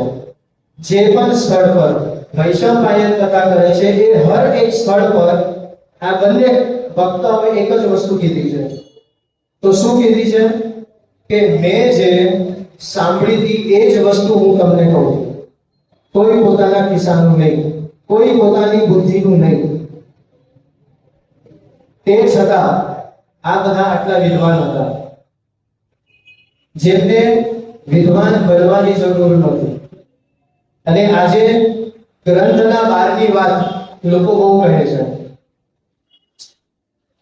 જે પણ સ્થળ પર વૈશંપાયન કથા કરે છે, એ હર એક સ્થળ પર આ બંને વક્તાઓએ એક જ વસ્તુ કીધી છે. તો શું કીધી છે? કે મેં જે સાંભળી હતી એ જ વસ્તુ હું તમને કહું છું. કોઈ પોતાના ખિસ્સાનું નહીં, કોઈ પોતાની બુદ્ધિનું નહીં. તે છતાં આ બધા આટલા વિદ્વાન હતા જેમને વિદ્વાન બનવાની જરૂર નથી. અને આજે ગ્રંથના બહારની વાત લોકો બહુ કહે છે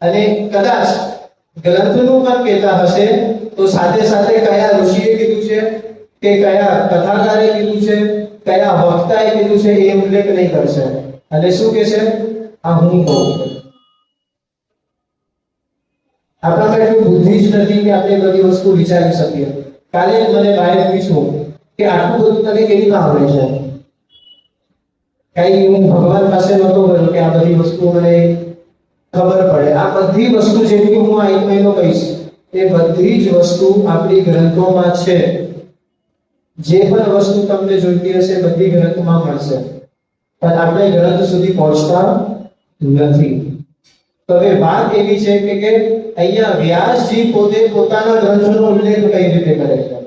અને કદાચ ગ્રંથનું પણ કહેતા હશે તો સાથે સાથે કયા ઋષિએ કીધું છે કે કયા કથાકારે કીધું છે, કયા વક્તાએ કીધું છે એ ઉલ્લેખ નહીં કરશે, અને શું કહે છે, આ હું કહું છું. આપણામાં એટલી બુદ્ધિ જ નથી કે આપણે બધી વસ્તુ વિચારી શકીએ. કાલે જ મને ભાઈએ પૂછ્યું કે આટલું બધું તને કેવી રીતે આવડે છે? કઈ હું ભગવાન પાસે નહોતો ગયો કે આ બધી વસ્તુ મને ખબર પડે. આ બધી વસ્તુ જેટલી હું આ એક મહિનો કહીશ એ બધી જ વસ્તુ આપણી ગ્રંથોમાં છે. જે પણ વસ્તુ તમને જોઈતી હશે બધી ગ્રંથમાં મળશે, પણ આપણે ગ્રંથ સુધી પહોંચતા નથી. તો હવે વાત એવી છે કે અહીંયા વ્યાસજી પોતે પોતાના ગ્રંથનો ઉલ્લેખ કઈ રીતે કરે છે.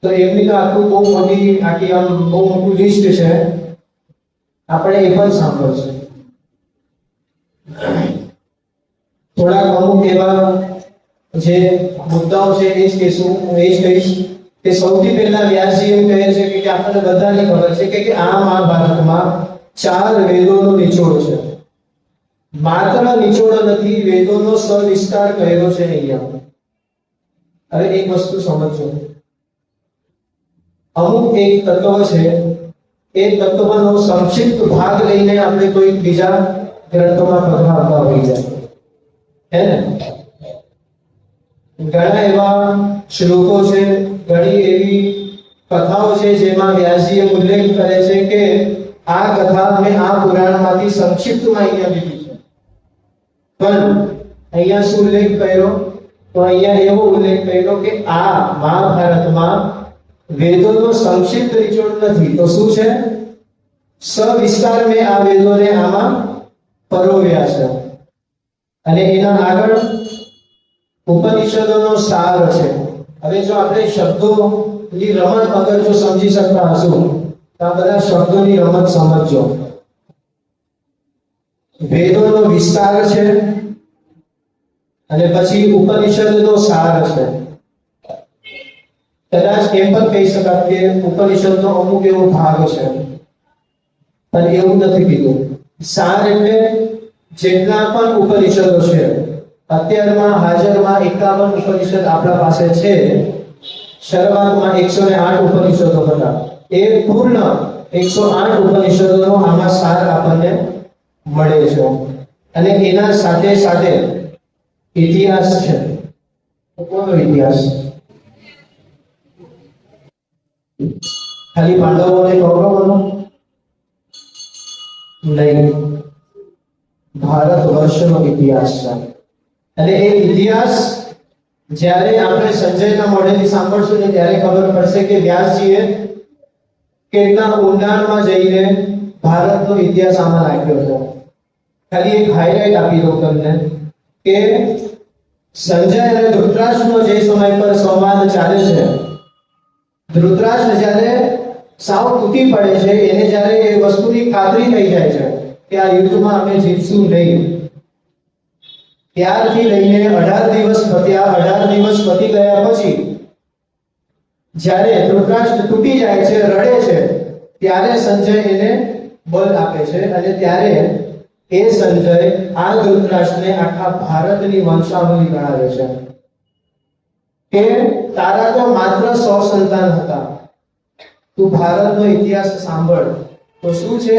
તો એમની તો આખું બહુ મોટી આખી આમ બહુ મોટું લિસ્ટ છે, આપણે એ પણ સાંભળશું. થોડાક અમુક એવા જે મુદ્દાઓ છે એ જ કહીશું. હું એ જ કહીશ કે સૌથી પહેલા વ્યાસજી એમ કહે છે કે આપણને બધાને ખબર છે કે આ મહાભારતમાં 4 વેદોનો નિચોડ છે. માત્ર નિચોડ નથી, વેદોનો સવિસ્તાર કહેલો છે અહીંયા. હવે એક વસ્તુ સમજો, અમુક એક તત્વ છે, એ તત્વનો સંક્ષિપ્ત ભાગ લઈને આપણે કોઈ બીજા ગ્રંથોમાં પધરાવતા હોઈએ, હે ને? ઘણા એવા શ્લોકો છે, ઘણી એવી કથાઓ છે જેમાં વ્યાસજીએ ઉલ્લેખ કરે છે કે આ કથા અમે આ પુરાણમાંથી સંક્ષિપ્તમાં અહીંયા લીધી છે. પણ અહીંયા શું ઉલ્લેખ કર્યો? તો અહીંયા એવો ઉલ્લેખ કર્યો કે આ મહાભારતમાં વેદોનો સંક્ષિપ્ત નિચોડ નથી, તો શું છે? સવિસ્તાર મેં આ વેદોને આમાં પરોવ્યા છે. અને એના આગળ ઉપનિષદોનો સાર છે. હવે જો આપણે શબ્દોની રમત અગર જો સમજી શકતા હશું તો આ બધા શબ્દોની રમત સમજજો. વેદોનો વિસ્તાર છે અને પછી ઉપનિષદનો સાર છે. કદાચ એમ પણ કહી શકાય કે ઉપનિષદનો અમુક એવો ભાગ છે, પણ એવું નથી કીધું. સાર એટલે જેટલા પણ ઉપનિષદો છે, અત્યારમાં હાજરમાં 51 ઉપનિષદ આપણા પાસે છે. શરૂઆતમાં 108 ઉપનિષદો હતા. એ પૂર્ણ 108 ઉપનિષદોનો આમાં સાર આપણને મળે છે. અને એના સાથે સાથે ઇતિહાસ છે. કોનો ઇતિહાસ? ખાલી પાંડવો અને કૌરવોનો નહીં, ભારત વર્ષનો ઇતિહાસ છે. અને એ ઇતિહાસ જ્યારે આપણે સંજયના મોઢેથી સાંભળશું ને ત્યારે ખબર પડશે કે વ્યાસજીએ કેટલા ઊંડાણમાં જઈને ભારતનો ઇતિહાસ આમાં નાખ્યો છે. ખાલી એક હાઇલાઇટ આપી દઉં તમને કે સંજય અને ધૃતરાષ્ટ્રનો જે સમય પર સંવાદ ચાલે છે, ધૃતરાષ્ટ્ર જ્યારે સાવ તૂટી પડે છે, એને જ્યારે એ વસ્તુની ખાતરી થઈ જાય છે કે આ યુદ્ધમાં અમે જીતશું નહીં, ત્યારથી લઈને 18 દિવસ પત્યા. 18 દિવસ પતી ગયા પછી જ્યારે ધૃતરાષ્ટ્ર તૂટી જાય છે, રડે છે, ત્યારે સંજય એને બળ આપે છે. અને ત્યારે એ સંજય આ ધૃતરાષ્ટ્રને આખા ભારતની વંશાવલી ગણાવે છે કે તારા તો માત્ર 100 સંતાન હતા, તું ભારતનો ઇતિહાસ સાંભળ તો શું છે,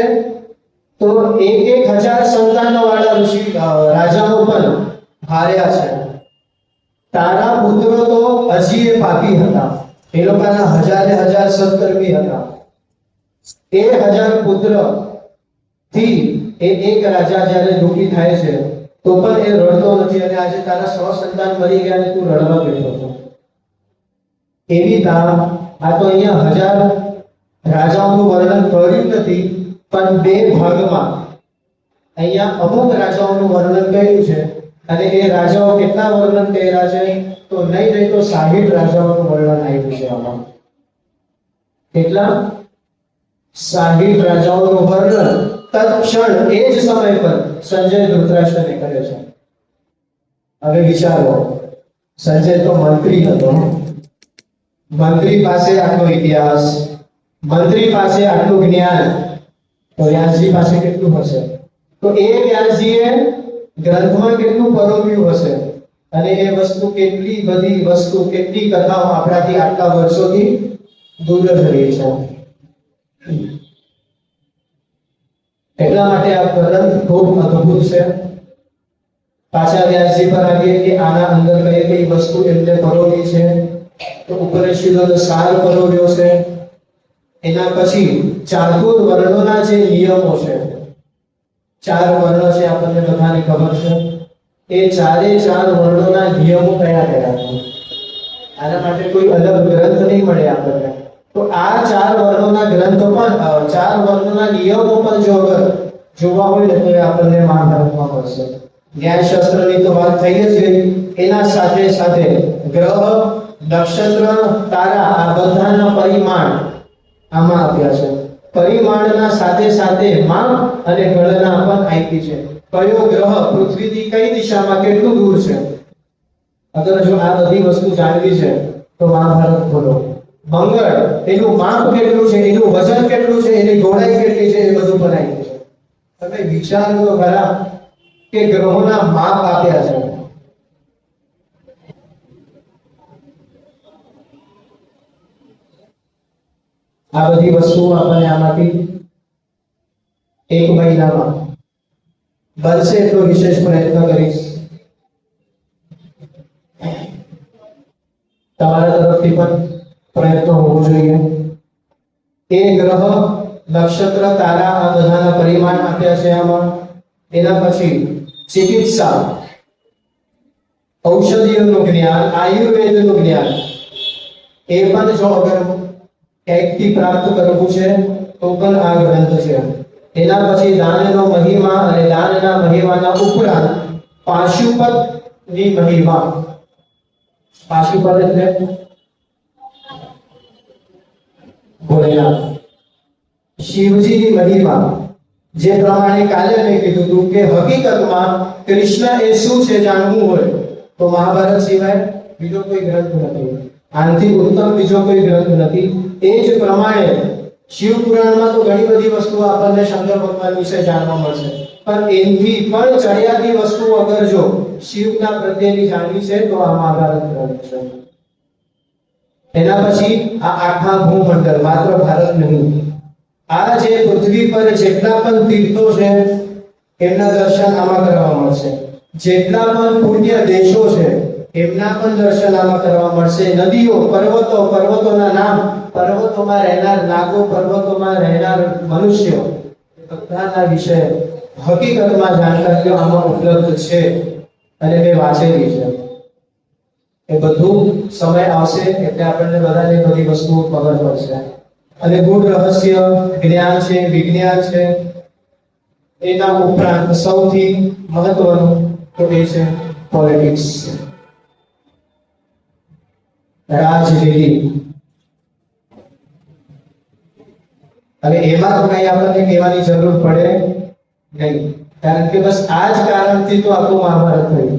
તો 1000 સંતાનો વાળા ઋષિ રાજાઓ પણ હાર્યા છે. તારા પુત્રો તો હજી એ પાપી હતા, એ લોકોના 1000 સત્કર્મી હતા. એ 1000 પુત્ર થી એક રાજા જ્યારે દુઃખી થાય છે તો પણ એ રડતો નથી. અને આજે તારા 100 સંતાન મરી ગયા ને તું રડવા બેઠો છો. એવી તાર આ તો અહીંયા 1000 રાજાઓનું વર્ણન કર્યું નથી, પણ 2 ભાગમાં અહીંયા અમુક રાજાઓનું વર્ણન કર્યું છે. અને એ રાજાઓ કેટલા વર્ણન કર્યા છે તો નહીં તો 60 રાજાઓનું વર્ણન આવ્યું છે આમાં. કેટલા? 60 રાજાઓનું વર્ણન તત્ક્ષણ એ જ સમય પર સંજય ધૃતરાષ્ટ્રને કરે છે. હવે વિચારો, સંજય તો મંત્રી હતો, મંત્રી પાસે આટલો ઇતિહાસ, મંત્રી પાસે આટલું જ્ઞાન, તો વ્યાસજી પાસે કેટલું હશે? તો એ વ્યાસજીએ ગ્રંથમાં કેટલું પરોવ્યું હશે? અને એ વસ્તુ કેટલી બધી વસ્તુ, કેટલી કથાઓ આપણાથી આટલા વર્ષોથી દૂર જ રહી છે. એટલા માટે આ ગ્રંથ ખૂબ અદ્ભુત છે. પાછા વ્યાસજી પર આવીએ કે આના અંદર કઈ કઈ વસ્તુ એમને પરોવી છે. તો ઉપનિષદોનો સાર પરોવ્યો છે. એના પછી ચાતુર વર્ણોના જે નિયમો છે, 4 વર્ણો છે, આપણને બધાને ખબર છે. એ 4 વર્ણોના નિયમો કયા કયા છે? આના માટે કોઈ અલગ ગ્રંથ નહીં મળે આપણને. તો આ 4 વર્ણોના ગ્રંથો પણ 4 વર્ણોના નિયમો પણ જો અગર જોવા હોય ને તો એ આપણને મહાભારતમાં મળશે. ન્યાયશાસ્ત્રની તો વાત થઈ જ ગઈ. એના સાથે સાથે ગ્રહ, નક્ષત્ર, તારા આ બધાના પરિમાણ આમાં આપ્યા છે. પરિમાણના સાથે સાથે માપ અને ગણના પણ આપી છે. કયો ગ્રહ પૃથ્વીથી કઈ દિશામાં કેટલું દૂર છે, અગર જો આ બધી વસ્તુ જાણવી છે તો મહાભારત ખોલો. મંગળ એનું માપ કેટલું છે, એનું વજન કેટલું છે, એની ગોળાઈ કેટલી છે, એ બધું બનાવી છે. તમે વિચારો તો ખરા કે ગ્રહોના માપ આપ્યા છે. આ બધી વસ્તુઓ આપણને આમાંથી 1 મહિનામાં બનશે એટલો વિશેષ પ્રયત્ન કરીશ. તમારા તરફથી પણ પ્રયત્ન હોવો જોઈએ. એ ગ્રહ, નક્ષત્ર, તારા આ બધાના પરિમાણ આપ્યા છે આમાં. એના પછી ચિકિત્સા, ઔષધિઓનું જ્ઞાન, આયુર્વેદનું જ્ઞાન, એ પણ જો અગર ક્યાંકથી પ્રાપ્ત કરવું છે તો પણ આ ગ્રંથ છે. એના પછી દાનનો મહિમા અને દાનના મહિમાના ઉપરાંત પાશુપતની મહિમા. પાશુપત એટલે ભોલેનાથ, શિવજીની મહિમા. જે પ્રમાણે કાલે મેં કીધું હતું કે હકીકતમાં કૃષ્ણ એ શું છે જાણવું હોય તો મહાભારત સિવાય બીજો કોઈ ગ્રંથ નથી. આનાથી ઉત્તમ બીજો કોઈ ગ્રંથ નથી. એ જ પ્રમાણે શિવ પુરાણમાં તો ઘણી બધી વસ્તુઓ આપણને શંકર ભગવાન વિશે જાણવા મળશે, પણ એનથી પણ ચડિયાતી વસ્તુ અગર જો શિવના પ્રત્યેની જાણવી છે તો આ મહાભારત ગ્રંથ છે. એના પછી આ આખા ભૂમંડળ, માત્ર ભારત નહીં, આ જે પૃથ્વી પર જેટલા પણ તીર્થો છે એમના દર્શન આમાં કરવા મળશે. જેટલા પણ પુણ્ય દેશો છે એમના પણ દર્શન આમાં કરવા મળશે. નદીઓ, પર્વતો, પર્વતોના નામ, પર્વતોમાં રહેનાર નાગો, પર્વતોમાં રહેનાર મનુષ્યો, બધાના વિશે હકીકતમાં જાણકારીઓ આમાં ઉપલબ્ધ છે અને મેં વાંચેલી છે. એ બધું સમય આવશે એટલે આપણને બધાને બધી વસ્તુઓ ખબર પડશે. અને ગૂઢ રહસ્ય જ્ઞાન છે, વિજ્ઞાન છે. એના ઉપરાંત સૌથી મહત્વનું તો એ છે પોલિટિક્સ, રાજનીતિ. હવે એમાં તો કઈ આપણને કહેવાની જરૂર પડે નહીં, કારણ કે બસ આ જ કારણથી તો આખું મહાભારત થયું.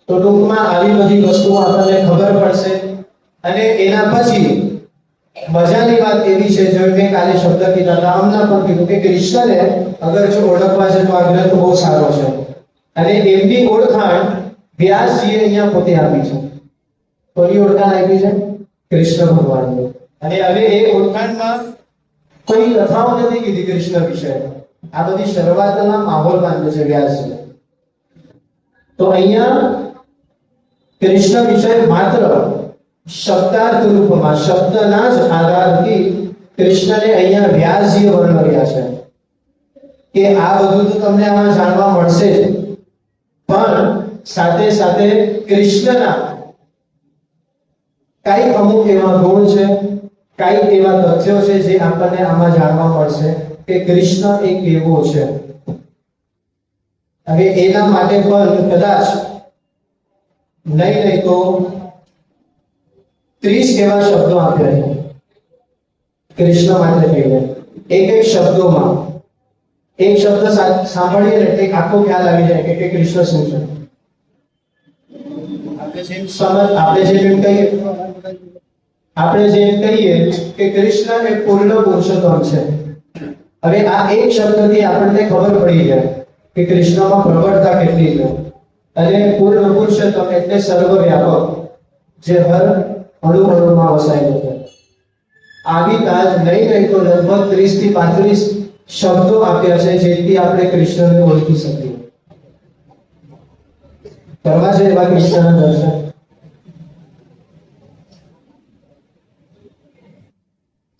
તો ટૂંકમાં આવી બધી વસ્તુઓ આપણને ખબર પડશે. અને એના પછી મજાની વાત એવી છે, જો મેં કાલે શબ્દ કીધા હતા, હમણાં પણ કીધું કે કૃષ્ણને અગર જો ઓળખવા છે તો આ ગ્રંથ બહુ સારો છે. અને એમની ઓળખાણ વ્યાસજીએ અહીંયા પોતે આપી છે. કોની ઓળખાણ આપી છે? કૃષ્ણ ભગવાનની. અને હવે એ ઓળખાણમાં કોઈ કથાઓ નથી કીધી કૃષ્ણ વિશે. આ બધી શરૂઆતના માહોલ બાંધે છે વ્યાસજી. તો અહીંયા કૃષ્ણ વિશે માત્ર શબ્દાર્થ રૂપમાં, શબ્દના જ આધારથી કૃષ્ણને અહીંયા વ્યાસજીએ વર્ણવ્યા છે કે આ બધું તો તમને આમાં જાણવા મળશે જ, પણ સાથે સાથે કૃષ્ણના કઈ અમુક એવા ગુણ છે, કઈ એવા તથ્યો છે જે આપણને આમાં જાણવા મળશે કે કૃષ્ણ એ કેવો છે. હવે એના માટે પણ કદાચ નહીં તો 30 એવા શબ્દો આપ્યા છે કૃષ્ણ માટે કહીને. એક શબ્દોમાં એક શબ્દ સાંભળીએ ને એક આખો ખ્યાલ આવી જાય કે કૃષ્ણ શું છે. આપણે જેમ કહીએ કે કૃષ્ણ એ પૂર્ણ પુરુષોત્તમ છે. હવે આ એક શબ્દથી આપણને ખબર પડી જાય કે કૃષ્ણમાં પ્રબળતા કેટલી છે. અને પૂર્ણ પુરુષોત્તમ એટલે સર્વવ્યાપક, જે હર અણુ અણુમાં વસાયેલો છે. આવી તાજ નહીં તો લગભગ 30 થી 35 શબ્દો આપ્યા છે, જેથી આપણે કૃષ્ણને ઓળખી શકીએ. કરવા છે એવા કૃષ્ણના દર્શન.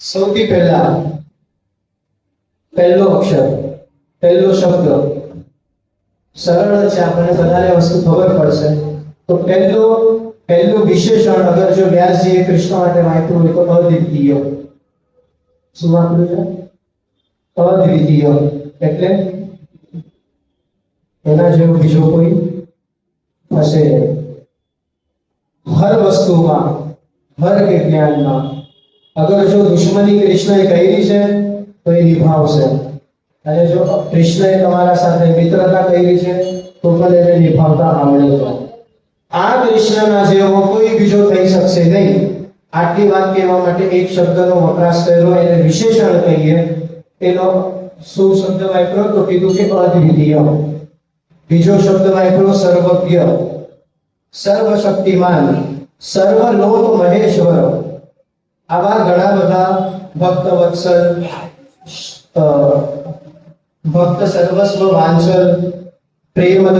સૌથી પહેલો અક્ષર, પહેલો શબ્દ સરળ છે, આપણને બધાને વસ્તુ ખબર પડશે. તો પહેલું વિશેષણ અગર જો વ્યાસજીએ કૃષ્ણ માટે વાપર્યું હોય તો અદ્વિતીય. શું વાપર્યું છે? અદ્વિતીય એટલે એના જેવો બીજો કોઈ હશે નહીં. હર વસ્તુમાં, હર જ્ઞાનમાં અગર જો દુશ્મની કૃષ્ણએ કરી છે તો એ નિભાવશે, અને જો કૃષ્ણએ તમારા સાથે મિત્રતા કરી છે તો પણ એને નિભાવતા આવડે છે. આ કૃષ્ણના જેવો કોઈ બીજો થઈ શકશે નહીં. આટલી વાત કહેવા માટે એક શબ્દનો વપરાશ કર્યો, એને વિશેષણ કહીએ. એનો શું શબ્દ વાપર્યો તો કીધું કે અદ્વિતીય. બીજો શબ્દ વાપર્યો સર્વજ્ઞ, સર્વશક્તિમાન, સર્વલોક મહેશ્વર. આવા ઘણા બધા ભક્ત વત્સલ, ભક્ત સર્વસ્વ વાંચલ, પ્રેમદ,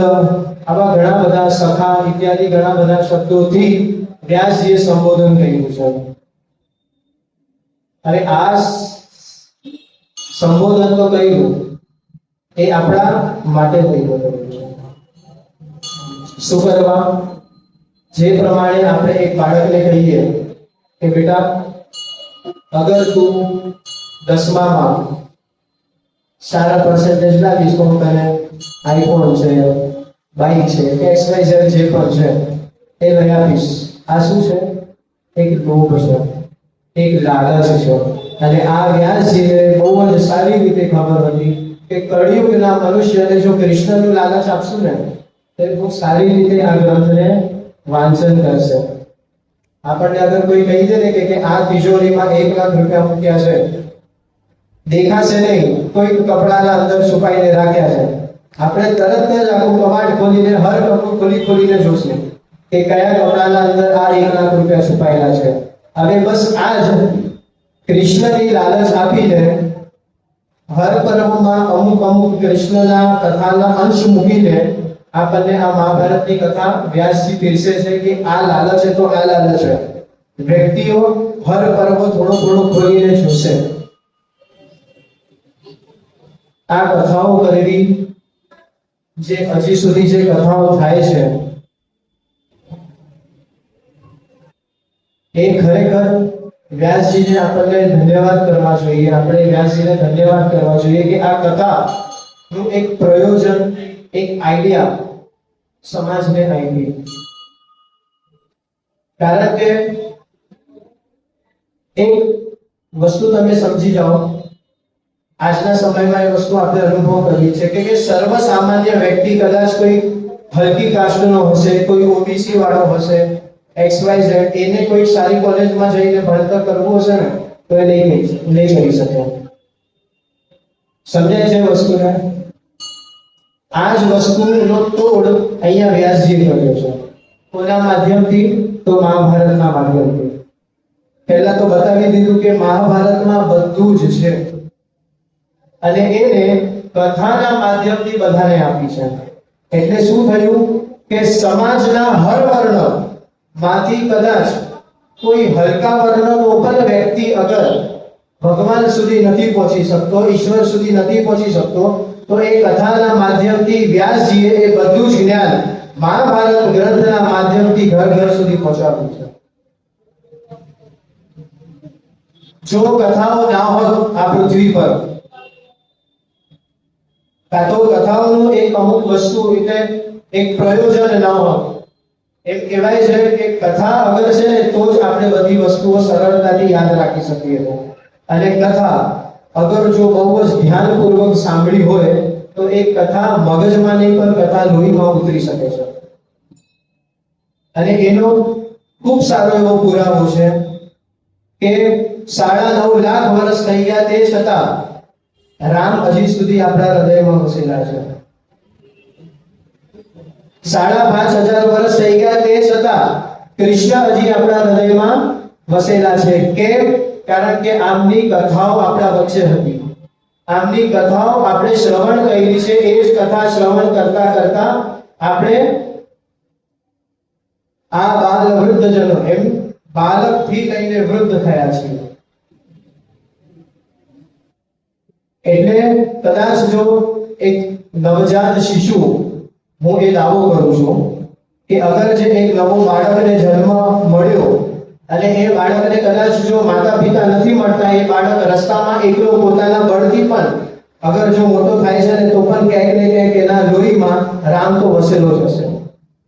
આવા ઘણા બધા સખા ઇત્યાદિ ઘણા બધા શબ્દોથી વ્યાસજીએ સંબોધન કર્યું છે. અને આ સંબોધન તો કર્યું એ આપણા માટે થયું છે. શું કરવા? જે પ્રમાણે આપણે એક બાળકને કહીએ કે બેટા અગર તું 10માં સારા પર્સન્ટેજ લાવીશ તો હું તને આઈફોન છે, બાઈક છે કે XYZ જે પણ છે એ લઈ આપીશ. આ શું છે? એક લોભ છે, એક લાલચ છે. અને આ વ્યાસજીને બહુ જ સારી રીતે ખબર હતી કે કળિયુગના મનુષ્યને જો કૃષ્ણનું લાલચ આપશું ને તો બહુ સારી રીતે આ ગ્રંથને વાંચન કરશે. આપણને અગર કોઈ કહી દે ને કે આ તિજોરીમાં 1 લાખ રૂપિયા મૂક્યા છે, દેખાશે નહીં, કોઈ કપડાના અંદર છુપાઈને રાખ્યા છે, આપણે તરત જ આખું કબાટ ખોલીને હર કપડું ખોલીને જોશું કે કયા કપડાના અંદર આ 1 લાખ રૂપિયા છુપાયેલા છે. હવે બસ આ જ કૃષ્ણની લાલચ આપીને હર પર્વમાં અમુક કૃષ્ણના કથાના અંશ મૂકીને આપણને આ મહાભારતની કથા વ્યાસજી પીરસે છે કે આ લાલચ છે તો આ લાલચ છે. વ્યક્તિઓ હર પર્વ થોડો ખોલીને જોશે. આ કથાઓ કરવી, જે હજી સુધી જે કથાઓ થાય છે એ ખરેખર વ્યાસજીને આપણને ધન્યવાદ કરવા જોઈએ. આપણે વ્યાસજીને ધન્યવાદ કરવા જોઈએ કે આ કથાનું એક પ્રયોજન, એક આઈડિયા સમાજને આપી. કારણ કે એક વસ્તુ તમે સમજી જાઓ, આજના સમયમાં એ વસ્તુ આપણે અનુભવ કરીએ છીએ કે સર્વસામાન્ય વ્યક્તિ કદાચ કોઈ હલકી કાસ્ટનો હશે, કોઈ ઓબીસી વાળો હશે, XYZ, એને કોઈ સારી કોલેજમાં જઈને ભણતર કરવું હશે ને તો એ નહીં કરી શકે. સમજાય છે વસ્તુને? આ જ વસ્તુનો તોડ અહીંયા વ્યાસજીએ કર્યો છે. કોના માધ્યમથી? તો મહાભારતના માધ્યમથી. પહેલા તો બતાવી દીધું કે મહાભારતમાં બધું જ છે અને એને કથાના માધ્યમથી બધાને આપી છે. એટલે શું થયું કે સમાજના હર વર્ણ માંથી કદાચ કોઈ હલકા વર્ણનો પણ વ્યક્તિ અગર ભગવાન સુધી નથી પહોંચી શકતો, ઈશ્વર સુધી નથી પહોંચી શકતો, તો એ કથાના માધ્યમથી વ્યાસજીએ એ બધું જ જ્ઞાન મહાભારત ગ્રંથના માધ્યમથી ઘર ઘર સુધી પહોંચાડ્યું છે. જો કથાઓ ના હોત આ પૃથ્વી પર, કાં તો કથાઓનું એક અમુક વસ્તુ એટલે એક પ્રયોજન ન હોત. એમ કહેવાય છે કે કથા અગર છે ને તો જ આપણે બધી વસ્તુઓ સરળતાથી યાદ રાખી શકીએ. અને કથા અગર જો બહુ જ ધ્યાનપૂર્વક સાંભળી હોય તો એ કથા મગજમાં નહીં પણ કથા લોહીમાં ઉતરી શકે છે. અને એનો ખૂબ સારો એવો પુરાવો છે કે 9.5 લાખ વર્ષ થઈ ગયા તે છતાં રામ હજી સુધી આપણા હૃદયમાં વસેલા છે. 5,500 વર્ષ થઈ ગયા તે છતાં કૃષ્ણ હજી આપણા હૃદયમાં વસેલા છે. કેમ? કારણ કે આમની કથાઓ આપણા વચ્ચે હતી. આમની કથાઓ આપણે શ્રવણ કરી છે. એ જ કથા શ્રવણ કરતા કરતા આપણે આ બાલ વૃદ્ધજનો એમ બાળકથી લઈને વૃદ્ધ થયા છીએ. એટલે કદાચ જો એક નવજાત શિશુ, હું એ દાવો કરું છું કે અગર જે એક નવો બાળકને જન્મ મળ્યો અને એ બાળકને કદાચ જો માતા પિતા નથી મળતા, એ બાળક રસ્તામાં એકલો પોતાના બળથી પણ અગર જો મોટો થાય છે ને તો પણ ક્યાંક ને ક્યાંક એના લોહીમાં રામ તો વસેલો જ હશે.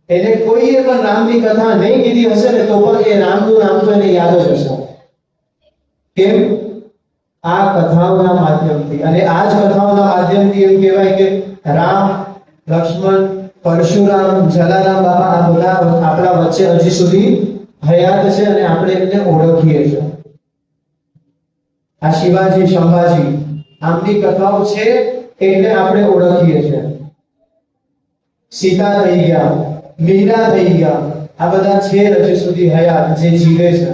એને કોઈએ પણ રામની કથા નહીં કીધી હશે ને તો પણ એ રામનું નામ તો એને યાદ જ હશે. કેમ? આ કથાઓના માધ્યમથી. અને આ જ કથાઓના માધ્યમથી એમ કહેવાય કે રામ, લક્ષ્મણ, પરશુરામ, જલારામ બાપા આ બધા આપણા વચ્ચે હજી સુધી હયાત છે અને આપણે એમને ઓળખીએ છીએ. આ શિવાજી, સંભાજી આમની કથાઓ છે એટલે આપણે ઓળખીએ છીએ. સીતા થઈ ગયા, મીરા થઈ ગયા, આ બધા છે હજી સુધી હયાત, જે જીવે છે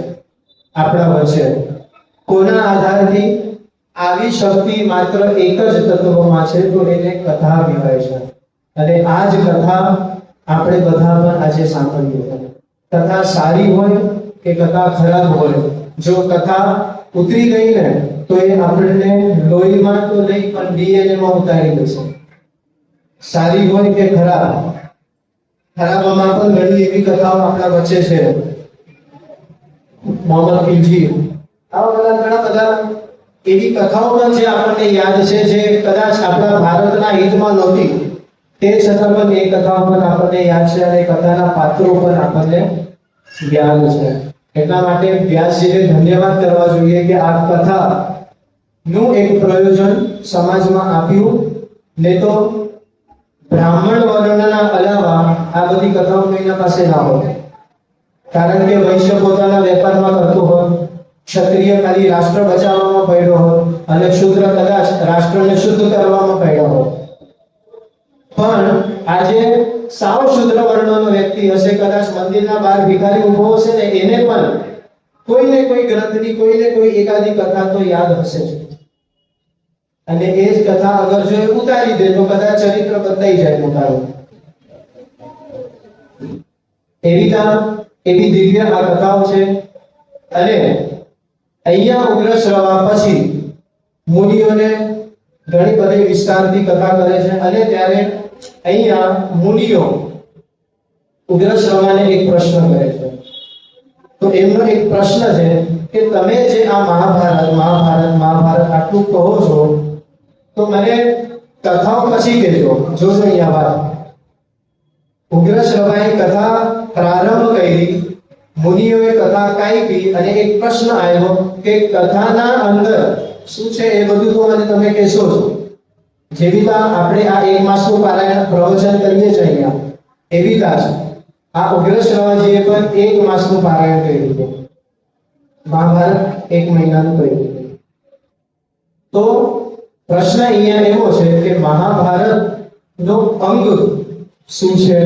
આપણા વચ્ચે. કોના આધારથી? આવી શક્તિ માત્ર એક જ તત્વમાં છે, તો એને કથા કહેવાય છે. અને આ જ કથા આપણે બધા પણ આજે સાંભળીએ. કથા સારી હોય કે કથા ખરાબ હોય, જો કથા ઉતરી ગઈ ને તો એ આપણને લોહીમાં તો નહીં પણ DNA માં ઉતારી દેશે. સારી હોય કે ખરાબ, ખરાબમાં પણ ઘણી એવી કથાઓ આપણા વચ્ચે છે. મોહમ્મદ ખિલજી, આવા ઘણા બધા એવી કથાઓ પણ જે આપણને યાદ છે, જે કદાચ આપણા ભારતના હિતમાં નહોતી, તે છતાં પણ એ કથાઓ પણ આપણને યાદ છે અને કથાના પાત્રો પણ આપણને યાદ છે. એટલા માટે વ્યાસજીને ધન્યવાદ કરવા જોઈએ કે આ કથા નું એક પ્રયોજન સમાજમાં આપ્યું. ને તો બ્રાહ્મણ વર્ણના અલાવા આ બધી કથાઓ એના પાસે ના હોય. કારણ કે વૈશ્ય પોતાના વેપારમાં કરતો હોય, ક્ષત્રિય ખાલી રાષ્ટ્ર બચાવવામાં પડ્યો હોય અને શૂદ્ર કદાચ રાષ્ટ્રને શુદ્ધ કરવામાં પડ્યો હોય. પણ આજે સાવ શૂદ્ર વર્ણનો વ્યક્તિ હશે, કદાચ મંદિરના બહાર ભિખારી ઊભો હશે ને એને પણ કોઈને કોઈ ગ્રંથની કોઈને કોઈ એકાદી કથા તો યાદ હશે જ. અને એ જ કથા અગર જો ઉતારી દે તો કદાચ ચરિત્ર બદલાઈ જાય પોતાનું. એવી દિવ્ય આ કથાઓ છે. અને અહીંયા ઉગ્ર શ્રવા પછી મુનિઓને ઘણી બધી વિસ્તારથી કથા કરે છે. અને ત્યારે અહીંયા મુનિઓ ઉગ્ર શ્રવાને એક પ્રશ્ન કરે છે. તો એમનો એક પ્રશ્ન છે કે તમે જે આ મહાભારત આટલું કહો છો, તો મને કથાઓ પછી કહેજો. જોજો અહીંયા વાત, ઉગ્ર શ્રવાએ કથા પ્રારંભ કરી, મુનિઓએ કથા કાપી અને એક પ્રશ્ન આવ્યો કે કથાના અંદર શું છે એ બધું તો મને તમે કહેશો છો. જેવી રીતે આપણે આ એક માસનું પારાયણ પ્રવચન કરીએ છીએ અહીંયા, એવી રીતે આ ઉગ્ર શ્રવાજીએ પણ એક માસનું પારાયણ કર્યું હતું. મહાભારત 1 મહિનાનું કર્યું હતું. તો પ્રશ્ન અહીંયા એવો છે કે મહાભારતનો અંગ શું છે,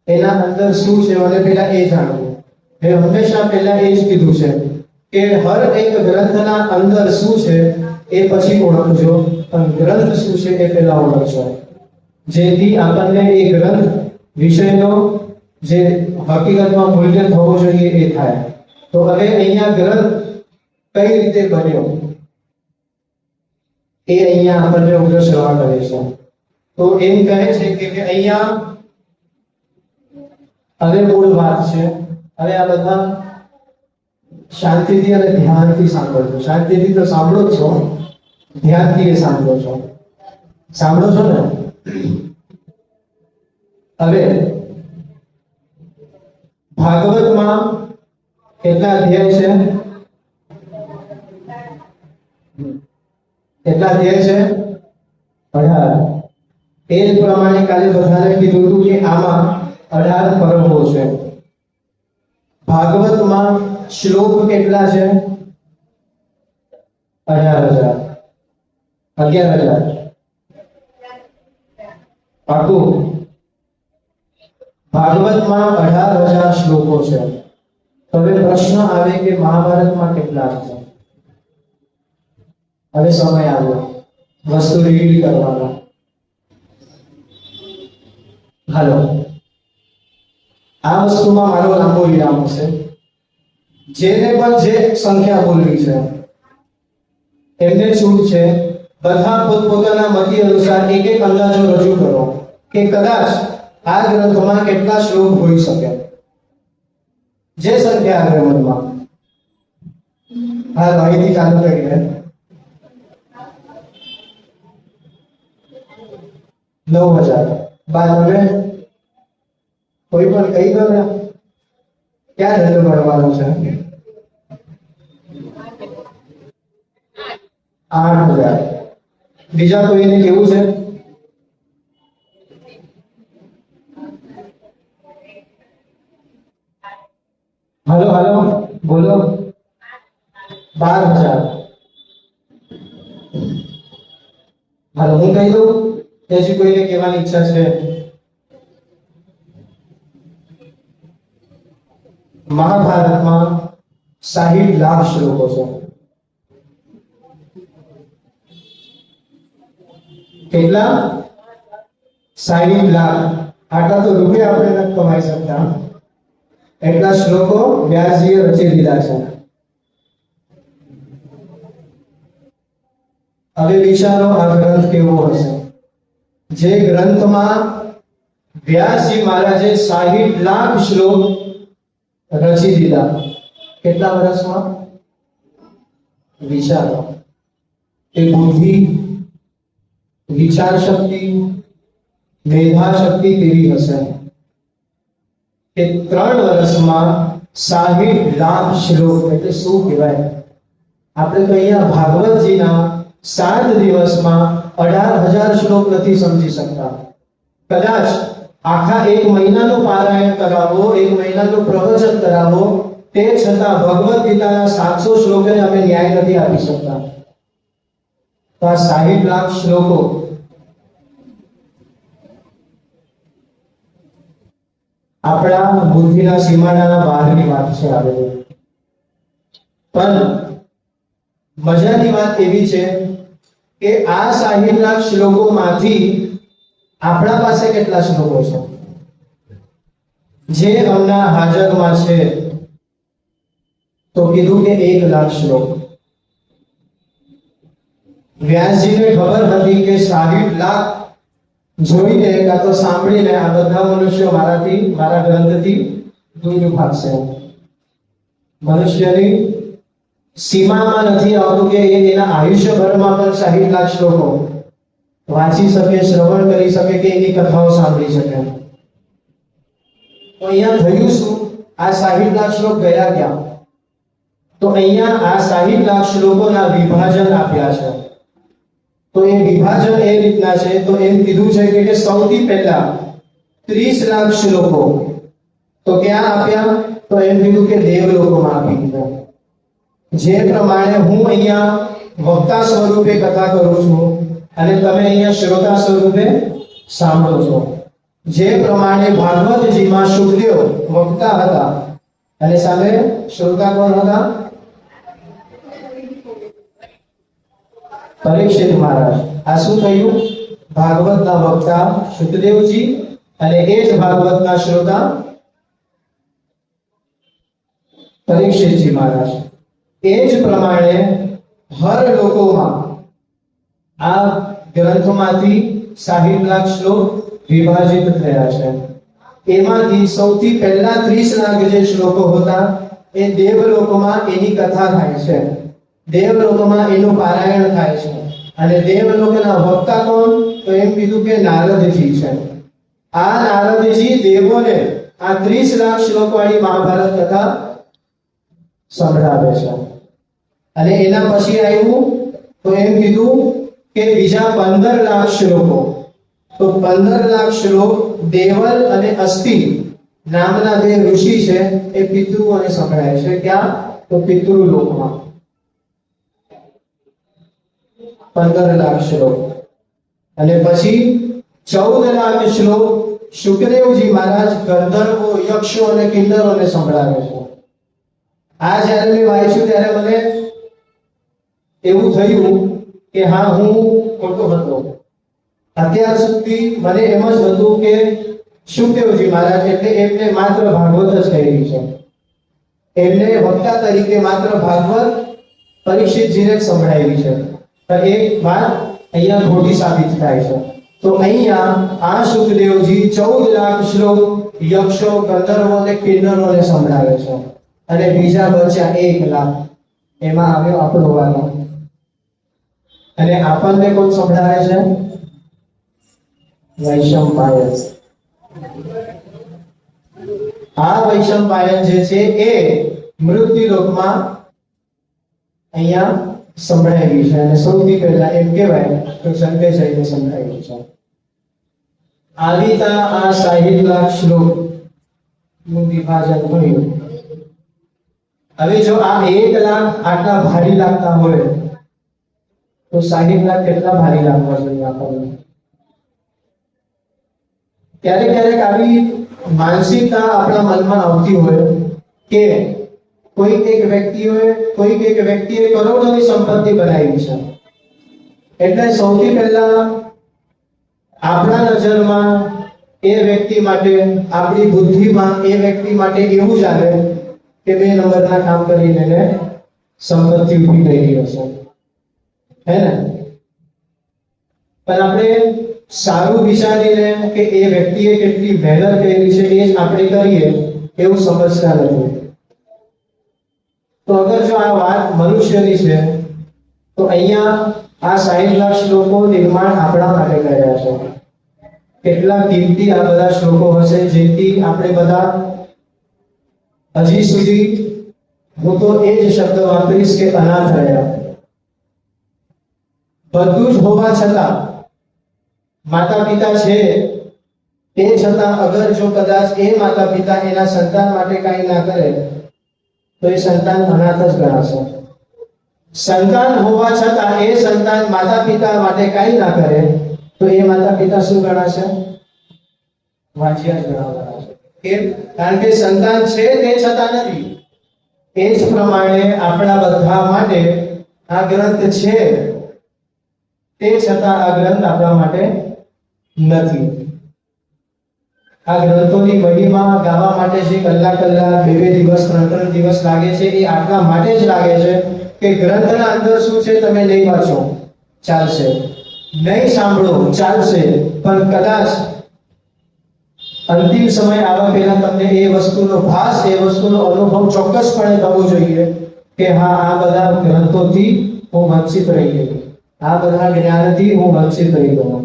એના અંદર શું છે, મને પહેલા એ જાણવું. મેં હંમેશા પહેલા એ જ કીધું છે કે હર એક ગ્રંથના અંદર શું છે એ પછી ઓળખજો, પણ ગ્રંથ શું છે એ પહેલા ઓળખજો, જેથી આપણને એ ગ્રંથ વિષયનો જે હકીકતમાં મૂલ્ય થવો જોઈએ એ થાય. તો હવે અહીંયા ગ્રંથ કઈ રીતે બન્યો એ અહીંયા આપણને ઉગ્ર શ્રવા કરે છે. તો એમ કહે છે કે અહીંયા હવે મૂળ વાત છે. હવે આ બધા શાંતિથી અને ધ્યાનથી સાંભળજો. શાંતિથી તો સાંભળો જ છો, ધ્યાનથી એ સાંભળો છો. સાંભળો છો ને? હવે ભાગવતમાં કેટલા અધ્યાય છે? કેટલા અધ્યાય છે? 18. એ જ પ્રમાણે કાલે બધાને કીધું હતું કે આમાં 18 પર્વો છે. ભાગવતમાં શ્લોક કેટલા છે? 11,000. પાકું? ભાગવતમાં 18,000 શ્લોકો છે. હવે પ્રશ્ન આવે કે મહાભારતમાં કેટલા છે? હવે સમય આવ્યો વસ્તુ રિવીલ કરવાનો. હાલો, આ વસ્તુમાં મારો લાંબો વિરામ છે. જેને પણ જે સંખ્યા બોલવી છે એમને છૂટ છે. બધા પોતપોતાના મતિ અનુસાર એક એક અંદાજો રજૂ કરો કે કદાચ આ ગ્રંથમાં કેટલા શ્લોક હોઈ શકે. જે સંખ્યા આવે મનમાં. હા, અહીંથી ચાલુ કરીએ. 9,000. બાદ હવે કોઈ પણ કહી દો ને ક્યાં રજૂ કરવાનું છે? 8,000. બીજા કોઈને કેવું છે? હાલો હાલો બોલો. 12,000. હાલો, હું કહી દઉં કે હજી કોઈને કહેવાની ઈચ્છા છે? મહાભારતમાં 60 લાખ શ્લોકો છે. કેટલા? 60 લાખ. આટલા તો રૂપિયા આપણે નથી કમાઈ શકતા. એટલા શ્લોકો વ્યાસજીએ રચી દીધા છે. હવે વિચારો આ ગ્રંથ કેવો હશે? જે ગ્રંથમાં વ્યાસજી મહારાજે 60 લાખ શ્લોક રચી દીધા. કેટલા વર્ષમાં? વિચારો. એ બુદ્ધિ, વિચાર શક્તિ, મેધા શક્તિ કેવી હશે કે 3 વર્ષમાં 60 લાખ શ્લોક. એટલે શું કહેવાય? આપણે તો અહીંયા ભાગવતજીના 7 દિવસમાં 18,000 શ્લોક નથી સમજી શકતા. કદાચ આખા 1 મહિનાનું પારાયણ કરાવો, 1 મહિનાનું પ્રવચન કરાવો, તે છતાં ભગવદ ગીતાના 700 શ્લોકને અમે ન્યાય નથી આપી શકતા. તો આ 60 લાખ શ્લોકો આપણા બુદ્ધિના સીમાડાના બહારની વાત છે. આવે પણ મજાની વાત એવી છે કે આ 60 લાખ શ્લોકોમાંથી આપણા પાસે કેટલા શ્લોકો છે જે હમણાં હાજરમાં છે? તો કીધું કે 1 લાખ શ્લોક. વ્યાસજીને ખબર હતી કે 60 લાખ જોઈને કાં તો સાંભળીને આ બધા મનુષ્યો મારા ગ્રંથથી દૂર ભાગશે. મનુષ્યની સીમામાં નથી આવતું કે એના આયુષ્યભરમાં પણ 60 લાખ શ્લોકો વાંચી શકે, શ્રવણ કરી શકે કે એની કથાઓ સાંભળી શકે. તો અહીંયા થયું શું? આ 60 લાખ શ્લોક ગયા ક્યાં? તો અહીંયા આ 60 લાખ શ્લોકોના વિભાજન આપ્યા છે. તો એ વિભાજન એ રીતના છે. તો એમ કીધું છે કે સૌથી પહેલા 30 લાખ શ્લોકો તો ક્યાં આપ્યા? તો એમ કીધું કે દેવલોકોમાં આપી દીધા. જે પ્રમાણે હું અહીંયા વક્તા સ્વરૂપે કથા કરું છું અને તમે અહીંયા શ્રોતા સ્વરૂપે સાંભળો છો. જે પ્રમાણે ભાગવતજીમાં શુકદેવ વક્તા હતા અને સામે શ્રોતા કોણ હતા? પરીક્ષિત મહારાજ. આ શું થયું? ભાગવતના વક્તા શુકદેવજી અને એ જ ભાગવતના શ્રોતા પરીક્ષિતજી મહારાજ. એ જ પ્રમાણે હર લોકોમાં આ ગ્રંથમાંથી 60 લાખ શ્લોક વિભાજિત થયા છે. એમાંથી સૌથી પહેલા 30 લાખ જે શ્લોકો હતા એ દેવલોકોમાં એની કથા થાય છે. દેવલોકોમાં એનું પારાયણ થાય છે. અને દેવલોકના વક્તા કોણ? તો એમ કીધું કે નારદજી છે. આ નારદજી દેવોને આ 30 લાખ શ્લોક વાળી મહાભારત કથા સંભળાવે છે. અને એના પછી આવ્યું તો એમ કીધું કે બીજા 15 લાખ શ્લોકો. તો 15 લાખ શ્લોક દેવલ અને અસ્તિ નામના જે ઋષિ છે એ પિતૃઓને સંભળાય છે. ક્યાં? તો પિતૃલોકમાં 15 લાખ શ્લોક. અને પછી 14 લાખ શ્લોક સુખદેવજી મહારાજ ગંધર્વો, યક્ષો અને કિન્નરોને સંભળાવે છે. આ જ્યારે મેં વાંચ્યું ત્યારે મને એવું થયું કે હા, હું ખોટો હતો. અત્યાર સુધી મને એમ જ હતું કે સુખદેવજી મહારાજ એટલે એમને માત્ર ભાગવત જ કહી છે. એમને વક્તા તરીકે માત્ર ભાગવત પરીક્ષિતજીને જ સંભળાવી છે. પણ એક વાત અહીંયા ખોટી સાબિત થાય છે. તો અહીંયા આ સુખદેવજી 14 લાખ શ્લોક યક્ષો, ગંધર્વો અને કિન્નરોને સંભળાવે છે અને બીજા બચ્યા 1 લાખ. એમાં આવ્યો આપણો વારો. અને આપણને કોણ સંભળાવે છે? વૈશંપાયન. આ વૈશંપાયન જે છે એ મૃત્યુલોકમાં અહીંયા સંભળાવી છે અને સૌથી પહેલા એમ કહેવાય તો સંકેશને સંભળાવી છે. આવીતા આ 60 લાખ શ્લોક નું વિભાજન કર્યું. હવે જો આ 1 લાખ આટલા ભારી લાગતા હોય તો 60 લાખ કેટલા ભારી લાગવા જોઈએ આપણને? ક્યારેક ક્યારેક આવી માનસિકતા આપણા મનમાં આવતી હોય કે કોઈક એક વ્યક્તિએ કરોડોની સંપત્તિ બનાવી છે, એટલે સૌથી પહેલા આપણા નજરમાં એ વ્યક્તિ માટે, આપણી બુદ્ધિમાં એ વ્યક્તિ માટે એવું ચાલે કે 2 નંબરના કામ કરીને એને સંપત્તિ ઊભી કરી હશે, હે ને? પણ આપણે સારું વિચારીને કે એ વ્યક્તિએ કેટલી મહેનત કરી છે એ જ આપણે કરીએ એવું સમજતા નથી. તો અગર જો આ વાત મનુષ્યની છે તો અહીંયા આ 60 લાખ શ્લોકો નિર્માણ આપણા માટે કર્યા છે. કેટલા કિંમતી આ બધા શ્લોકો હશે જેથી આપણે બધા હજી સુધી, હું તો એ જ શબ્દ વાપરીશ કે અનાથ રહ્યા. બધું જ હોવા છતાં, માતા પિતા છે તે છતાં અગર જો કદાચ એ માતા પિતા એના સંતાન માટે કંઈ ના કરે તો એ સંતાન અનાથ જ ગણાશે. સંતાન હોવા છતાં એ સંતાન માતા પિતા માટે કંઈ ના કરે તો એ માતા પિતા શું ગણાશે? વાંચ્યા જ ગણાશે. કેમ? કારણ કે સંતાન છે તે છતાં નથી. એ જ પ્રમાણે આપણા બધા માટે આ ગ્રંથ છે તે છતાં આ ગ્રંથ આપણા માટે નથી. આ ગ્રંથોની મહિમા ગાવા માટે જે કલાક 2 દિવસ 3 દિવસ લાગે છે એ આટલા માટે જ લાગે છે કે ગ્રંથના અંદર શું છે તમે નહીં વાંચો ચાલશે, નહીં સાંભળો ચાલશે, પણ કદાચ અંતિમ સમય આવવા પહેલા તમને એ વસ્તુનો ભાસ, એ વસ્તુનો અનુભવ ચોક્કસપણે થવો જોઈએ કે હા, આ બધા ગ્રંથોથી હું વંચિત રહી ગયો, આ બધા જ્ઞાનથી હું વંચિત રહી ગયો.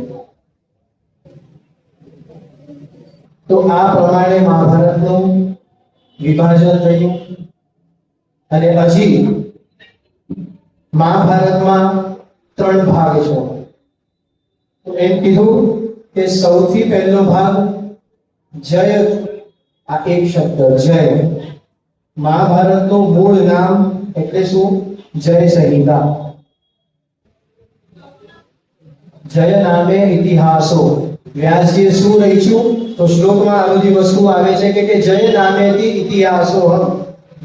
તો આ પ્રમાણે મહાભારતનું વિભાજન થયું અને હજી મહાભારતમાં 3 ભાગ છે. તો એમ કીધું કે સૌથી પહેલો ભાગ જય. આ એક શબ્દ જય, મહાભારતનું મૂળ નામ એટલે શું? જય સંહિતા. જય નામે ઇતિહાસો. વ્યાસજીએ શું લખ્યું? તો શ્લોકમાં આ બધી વસ્તુ આવે છે કે જય નામેથી ઇતિહાસો.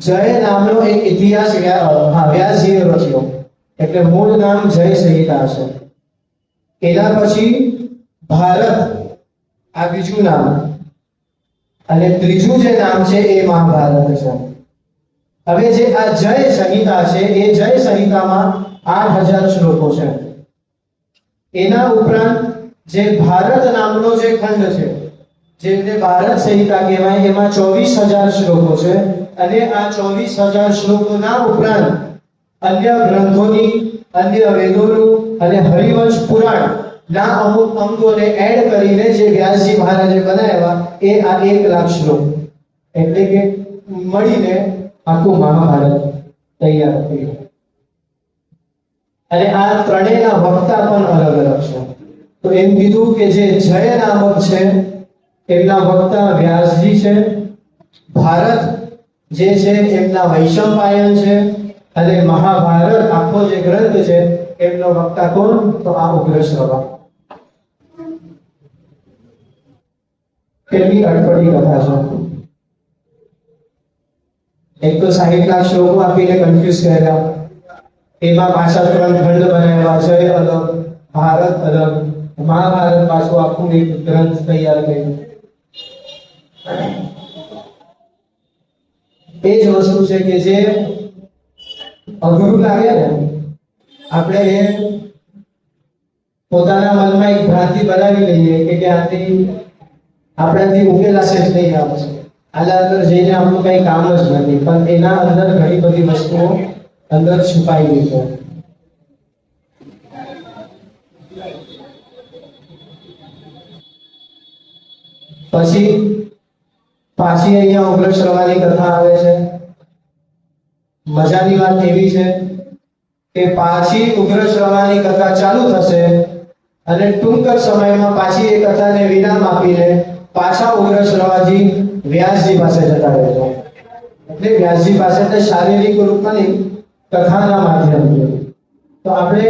જય નામનો એક ઇતિહાસ વ્યાસજીએ રચ્યો, એટલે મૂળ નામ જય સંહિતા છે. એના પછી ભારત, આ બીજું નામ, અને ત્રીજું જે નામ છે એ મહાભારત છે. હવે જે આ જય સંહિતા છે એ જય સંહિતામાં 8000 શ્લોકો છે. એના ઉપરાંત જે ભારત નામનો જે ખંડ છે, જેને ભારત સંહિતા કહેવાય, એમાં 24000 શ્લોકો છે. અને આ 24000 શ્લોકોના ઉપરાંત અન્ય ગ્રંથોની, અન્ય વેદોનું અને હરિવંશ પુરાણ ના અમુક અંગોને એડ કરીને જે વ્યાસજી મહારાજે બનાવ્યા એ આ 1 લાખ શ્લોક, એટલે કે મળીને આખું મહાભારત તૈયાર થયું. અને આ ત્રણેયના વક્તા પણ અલગ અલગ છે. તો એમ કીધું કે જે જય નામક છે એમના વક્તા વ્યાસજી છે, ભારત જે છે એમના વૈશંપાયન છે, અને મહાભારત આખો જે ગ્રંથ છે એમનો વક્તા કોણ? તો આ ઉગ્રશ્રવા. કેટલી અટપટી કથા છે. એક તો 60 લાખ શ્લોકો આપીને કન્ફ્યુઝ કર્યા, એમાં પાછા 3 ખંડ બનાવ્યા, જય અલગ, ભારત અલગ, મહાભારત પાછું આખું એક ગ્રંથ તૈયાર કર્યું. એ જ વસ્તુ છે કે જે અઘરું લાગે ને, આપણે એ પોતાના મનમાં એક ભ્રાંતિ બનાવી લઈએ કે આથી આપણાથી ઉકેલાશે જ નહીં આવશે, આના અંદર જઈને આપણું કઈ કામ જ નથી, પણ એના અંદર ઘણી બધી વસ્તુઓ અંદર છુપાયેલી છે. પછી પાછી અહીંયા ઉગ્ર શ્રવાની કથા આવે છે. મજાની વાત એવી છે કે પાછી ઉગ્ર શ્રવાની કથા ચાલુ થશે અને ટૂંક જ સમયમાં પાછી એ કથાને વિરામ આપીને પાછા ઉગ્ર શ્રવાજી વ્યાસજી પાસે જતા રહે છે. એટલે વ્યાસજી પાસે તે શારીરિક રૂપની કથાના માધ્યમથી. તો આપણે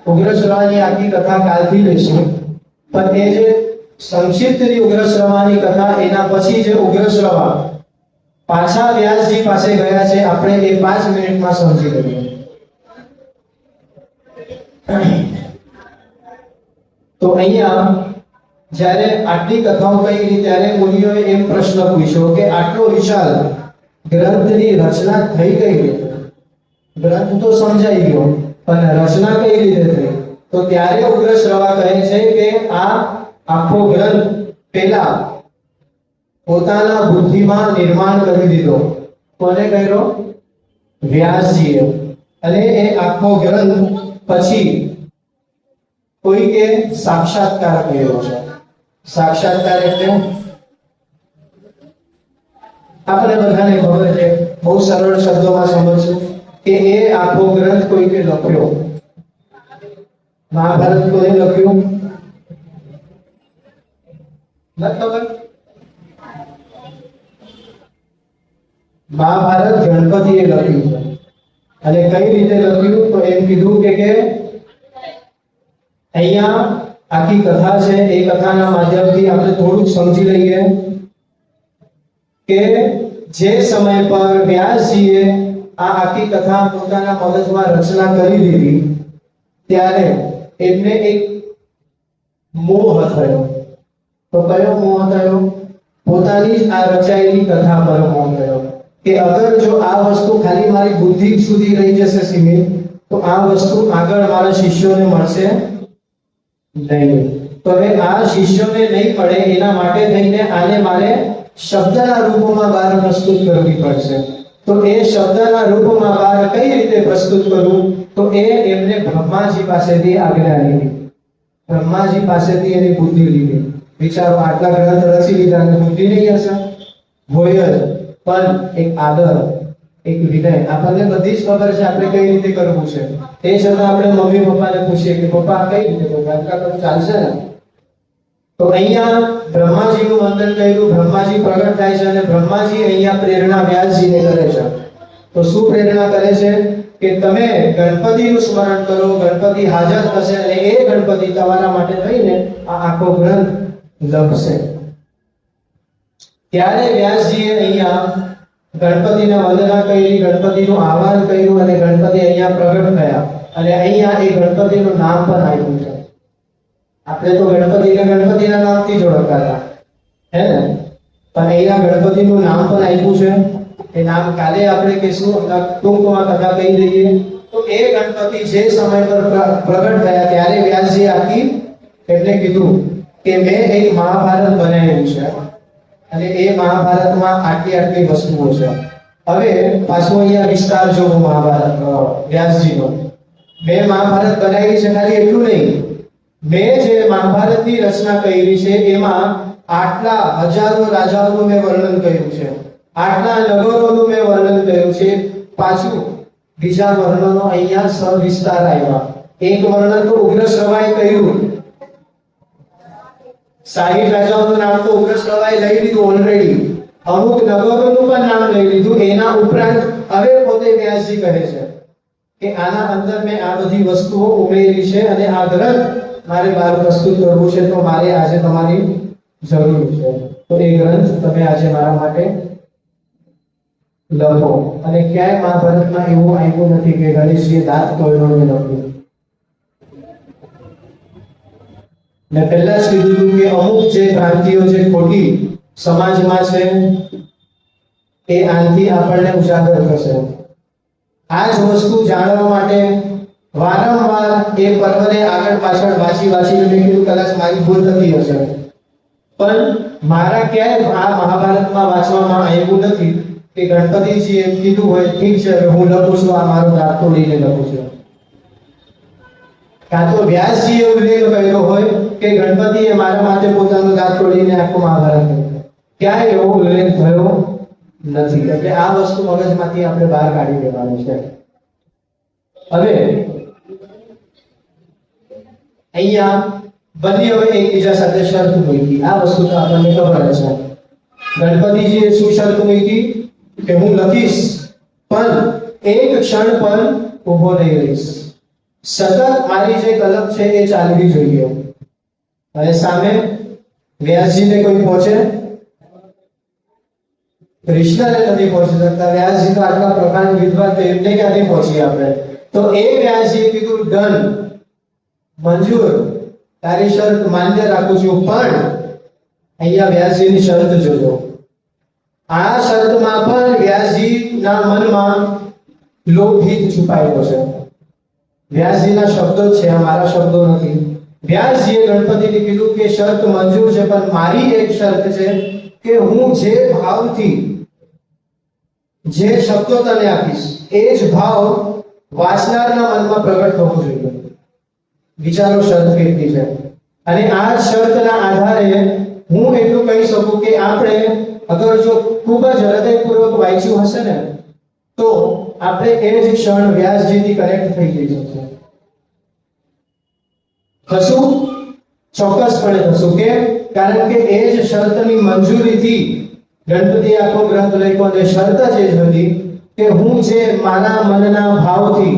ઉગ્ર શ્રવાની આખી કથા કાલથી લઈશું, પણ એ જે સંક્ષિપ્તની ઉગ્ર શ્રવાની કથા, એના પછી જે ઉગ્ર શ્રવા પાછા વ્યાસજી પાસે ગયા છે, આપણે એ 5 મિનિટમાં સમજી લઈએ. તો અહીંયા જ્યારે આટલી કથાઓ કહી ત્યારે મુનિઓએ એમ પ્રશ્ન પૂછ્યો કે આટલો વિશાળ ગ્રંથની રચના થઈ ગઈ, ગ્રંથ તો સમજાઈ ગયો પણ રચના કઈ રીતે થઈ? તો ત્યારે ઉગ્ર શ્રવા કહે છે કે આ આખો ગ્રંથ પહેલા પોતાના બુદ્ધિમાં નિર્માણ કરી દીધો. કોને કર્યો? વ્યાસજીએ. અને એ આખો ગ્રંથ પછી કોઈકે સાક્ષાત્કાર કર્યો છે. સાક્ષાત્કાર એટલે આપણે બધાને ખબર છે, બહુ સરળ શબ્દોમાં સમજશું કે એ આખો ગ્રંથ કોઈકે લખ્યો. મહાભારત કોને લખ્યું? ખબર? મહાભારત ગણપતિએ લખ્યું છે. અને કઈ રીતે લખ્યું? તો એમ કીધું કે અહીંયા આખી કથા છે, એ કથાના માધ્યમથી આપણે થોડુંક સમજી લઈએ કે જે સમય પર વ્યાસજીએ આ આખી કથા પોતાના મગજમાં રચના કરી દીધી ત્યારે એમને એક મોહ થયો. તો કયો મોહ થયો? પોતાની જ આ રચાયેલી કથા પર મોહ થયો કે અગર જો આ વસ્તુ ખાલી મારી બુદ્ધિ સુધી રહી જશે સીમિત, તો આ વસ્તુ આગળ મારા શિષ્યોને મળશે નહીં. તો હવે આ શિષ્યોને નહીં મળે એના માટે થઈને આને મારે શબ્દના રૂપમાં બહાર પ્રસ્તુત કરવી પડશે. તો એ શબ્દના રૂપમાં બહાર કઈ રીતે પ્રસ્તુત કરવું? તો એ એમને બ્રહ્માજી પાસેથી આજ્ઞા લીધી. બ્રહ્માજી પાસેથી એની બુદ્ધિ લીધી. વિચારો, આટલા ગ્રંથ રચી લીધા અને બુદ્ધિ નહીં હશે? હોય જ, પણ એક આદર, એક વિનય. આપણને બધી જ ખબર છે આપણે કઈ રીતે કરવું છે, તે છતાં આપણે મમ્મી પપ્પાને પૂછીએ કે પપ્પા કઈ રીતે કરવું, આટલા તો ચાલશે ને? તો અહીંયા બ્રહ્માજીનું વંદન કર્યું, બ્રહ્માજી પ્રગટ થાય છે અને બ્રહ્માજી અહીંયા પ્રેરણા વ્યાસજીને કરે છે. તો શું પ્રેરણા કરે છે? કે તમે ગણપતિનું સ્મરણ કરો, ગણપતિ હાજર થશે અને એ ગણપતિ તમારા માટે થઈને આ આખો ગ્રંથ લખશે. ત્યારે વ્યાસજીએ અહીંયા ગણપતિને વંદના કરી, ગણપતિનું આહ્વાન કર્યું અને ગણપતિ અહીંયા પ્રગટ થયા. અને અહીંયા એ ગણપતિનું નામ પણ આપ્યું છે. આપણે તો ગણપતિને ગણપતિના નામથી જ ઓળખતા હતા, હે ને? પણ અહીંયા ગણપતિનું નામ પણ આપ્યું છે. એ નામ કાલે આપણે કહીશું, ટૂંકમાં કથા કહી દઈએ. તો એ ગણપતિ જે સમય પર પ્રગટ થયા ત્યારે વ્યાસજી આખી એટલે કીધું કે મેં એક મહાભારત બનાવ્યું છે અને એ મહાભારતમાં આટલી વસ્તુઓ છે. હવે પાછું અહીંયા વિસ્તાર જોવો મહાભારત વ્યાસજીનો. મેં મહાભારત બનાવી છે, ખાલી એટલું નહીં, મેં જે મહાભારતની રચના કરી છે એમાં આટલા હજારો રાજાઓનું મેં વર્ણન કર્યું છે, આટલા નગરોનું મેં વર્ણન કર્યું છે. પાછું બીજા વર્ણનો અહીંયા સવિસ્તાર આવ્યા. એક વર્ણન તો ઉગ્ર શ્રવાએ કર્યું, 60 રાજાઓનું નામ તો ઉગ્ર શ્રવાએ લઈ લીધું ઓલરેડી, અમુક નગરોનું પણ નામ લઈ લીધું. એના ઉપરાંત હવે પોતે વ્યાસજી કહે છે કે આના અંદર મેં આ બધી વસ્તુઓ ઉમેરી છે અને આ ગ્રંથ મારે બહાર પ્રસ્તુત કરવું છે, તો મારે આજે તમારી જરૂર છે. તો એ ગ્રંથ તમે આજે મારા માટે લખો. અને ક્યાંય મહાભારતમાં એવું આવ્યું નથી કે ગણેશજીએ દાંત તોડ્યો ને લખ્યું. ને પહેલા જ કીધું હતું કે અમુક જે ભ્રાંતિઓ જે ખોટી સમાજમાં છે એ આનાથી આપણને ઉજાગર થશે. આ જ વસ્તુ જાણવા માટે વારંવાર એ પર્વને આગળ પાછળ વાંચીને મેં કીધું કદાચ મારી ભૂલ થતી હશે, પણ મારા ક્યાંય આ મહાભારતમાં વાંચવામાં આવ્યું નથી કે ગણપતિજીએ કીધું હોય ઠીક છે હું લખું છું, આ મારો દાંત તોડીને લખું છું. કાં તો વ્યાસજીએ ઉલ્લેખ કર્યો હોય કે ગણપતિએ મારા માટે પોતાનો દાંત તોડીને આખું મહાભારત લખ્યું. ક્યાંય એવો ઉલ્લેખ થયો નથી. એટલે આ વસ્તુ મગજમાંથી આપણે બહાર કાઢી દેવાનું છે. હવે અહીંયા બંનેઓએ એકબીજા સાથે શરત મૂકી. આ વસ્તુ તો આપણને ખબર છે. ગણપતિજીએ શું શરત મૂકી કે હું લખીશ પણ એક ક્ષણ પણ ઊભો નહીં રહીશ, સતત મારી જે કલમ છે એ ચાલવી જોઈએ. અને સામે વ્યાસજીને કોઈ પહોંચે, કૃષ્ણને નથી પહોંચી શકતા. વ્યાસજી તો આટલા પ્રકાંડ વિદ્વાન તો એમને ક્યાંથી પહોંચીએ આપણે? તો એ વ્યાસજીએ કીધું ડન, મંજૂર, તારી શરત માન્ય રાખું છું. પણ અહીંયા વ્યાસજીની શરત જોજો. આ શરતમાં પણ વ્યાસજીના મનમાં લોભહિત છુપાયેલો છે. વ્યાસજીના શબ્દો છે, આ મારા શબ્દો નથી. વ્યાસજીએ ગણપતિને કીધું કે શરત મંજૂર છે, પણ મારી એક શરત છે કે હું જે ભાવથી જે શબ્દો તને આપીશ એ જ ભાવ વાંચનારના મનમાં પ્રગટ થવો જોઈએ. વિચારો શરત કેટલી છે. અને આ શરતના આધારે હું એટલું કહી શકું કે આપણે અગર જો ખૂબ જ હૃદયપૂર્વક વાંચ્યું હશે ને તો આપણે એ જ ક્ષણ વ્યાસજીથી કનેક્ટ થઈ જઈ શકશે. કશું ચોક્કસપણે થશું. કેમ? કારણ કે એ જ શરતની મંજૂરીથી ગણપતિ આખો ગ્રંથ લખ્યો. અને શરત જ એ જ હતી કે હું જે મારા મનના ભાવથી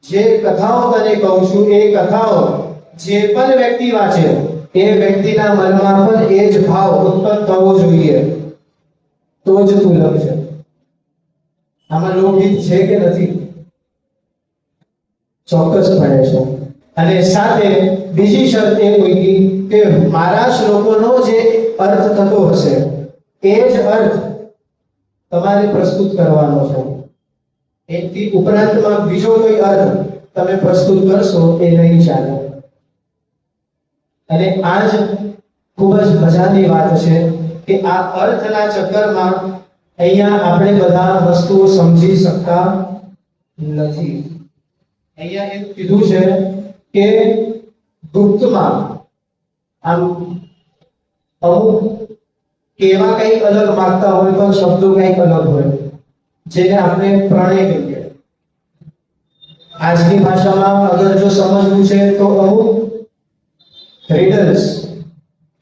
જે કથાઓ તને કહું છું એ કથાઓ જે પણ વ્યક્તિ વાંચે એ વ્યક્તિના મનમાં પણ એ જ ભાવ ઉત્પન્ન થવો જોઈએ, તો જ તું લખશે. આમાં લોકહિત છે કે નથી? ચોક્કસપણે છે. અને સાથે બીજી શરત એ મૂકી કે મારા શ્લોકોનો જે અર્થ થતો હશે એ જ અર્થ તમારે પ્રસ્તુત કરવાનો છે. એથી ઉપરાંતમાં બીજો કોઈ અર્થ તમે પ્રસ્તુત કરશો એ નહીં ચાલે. અને આ જ ખૂબ જ મજાની વાત છે કે આ અર્થના ચક્કરમાં અહીંયા આપણે બધા વસ્તુઓ સમજી શકતા નથી. અહીંયા એમ કીધું છે કે ગુપ્તમાં આમ અમુક કેવા કંઈક અલગ માંગતા હોય પણ શબ્દો કંઈક અલગ હોય, જેને આપણે પ્રણય કહીએ. આજની ભાષામાં અગર જો સમજવું છે તો અમુક રિડલ્સ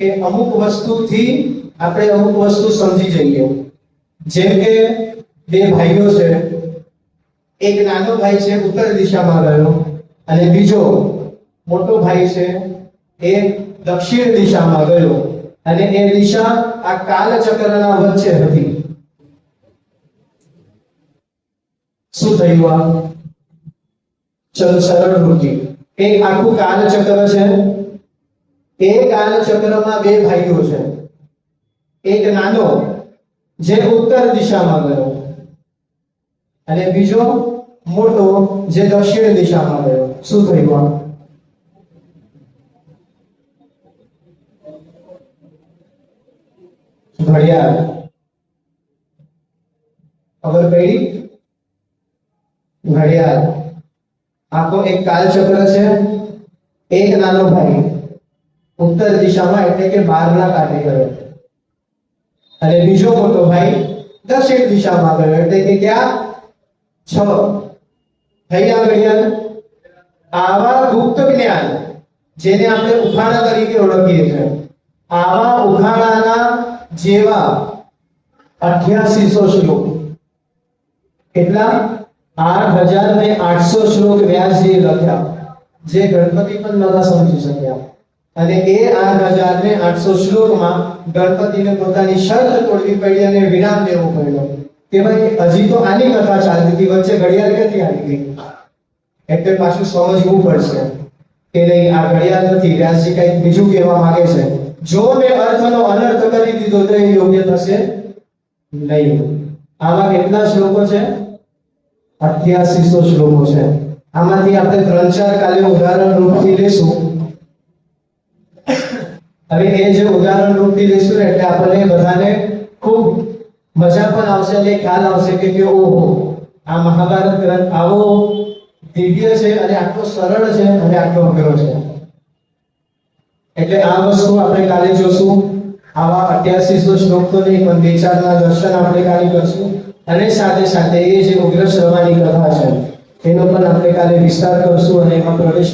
કે અમુક વસ્તુથી આપણે અમુક વસ્તુ સમજી જઈએ. જેમ કે બે ભાઈઓ છે, એક નાનો ભાઈ છે ઉત્તર દિશામાં ગયો અને બીજો મોટો ભાઈ છે એ દક્ષિણ દિશામાં ગયો. અને એ દિશા આ કાલચક્રના વચ્ચે હતી. શું થયું? આ ચલો સરળ વૃત્તિ. એક આખું કાલચક્ર છે. એ કાલચક્રમાં બે ભાઈઓ છે. એક નાનો જે ઉત્તર દિશામાં ગયો અને બીજો મોટો જે દક્ષિણ દિશામાં ગયો. શું થયું? ઘડિયાળ. ખબર પડી? ઘડિયાળ. આખો એક કાલચક્ર છે. એક નાનો ભાઈ ઉત્તર દિશામાં એટલે કે 12 ના કાંઠે ગયો અને બીજો મોટો ભાઈ દક્ષિણ દિશામાં ગયો એટલે કે ક્યાં? 6. થઈ ગયા ઘડિયાળ. આવા ગુપ્ત જ્ઞાન જેને આપણે ઉખાણા તરીકે ઓળખીએ છીએ, આવા ઉખાણાના જેવા 8800 શ્લોક, કેટલા? 8800 શ્લોક વ્યાસજીએ લખ્યા, જે ગણપતિ પણ નહોતા સમજી શક્યા. અને એ 8800 શ્લોકમાં ગણપતિને પોતાની શરત તોડવી પડી અને વિરામ લેવો પડ્યો કે ભાઈ હજી તો આની કથા ચાલતી હતી, વચ્ચે ઘડિયાળ ક્યાંથી આવી ગઈ? એટલે પાછું સમજવું પડશે કે નહીં, આ ઘડિયાળ નથી, વ્યાસજી કંઈક બીજું કહેવા માંગે છે. જો મેં અર્થનો અનર્થ કરી દીધો તો એ યોગ્ય થશે નહીં. આમાં કેટલા શ્લોકો છે? 8800 શ્લોકો છે. આમાંથી આપણે 3-4 કાલે ઉદાહરણ રૂપથી લેશું. હવે એ જે ઉદાહરણ રૂપથી લેશું એટલે આપણને બધાને ખૂબ મજા પણ આવશે અને ખ્યાલ આવશે કે ઓહો, આ મહાભારત ગ્રંથ આવો દિવ્ય છે અને આટલો સરળ છે અને આટલો અઘરો છે. એટલે આ વસ્તુ આપણે કાલે જોશું. આવા 8800 શ્લોક તો નહીં પણ 2-4 ના દર્શન આપણે કાલે કરશું અને સાથે સાથે એ જે ઉગ્ર શ્રવાની કથા છે એનો પણ આપણે કાલે વિસ્તાર કરશું અને એમાં પ્રવેશ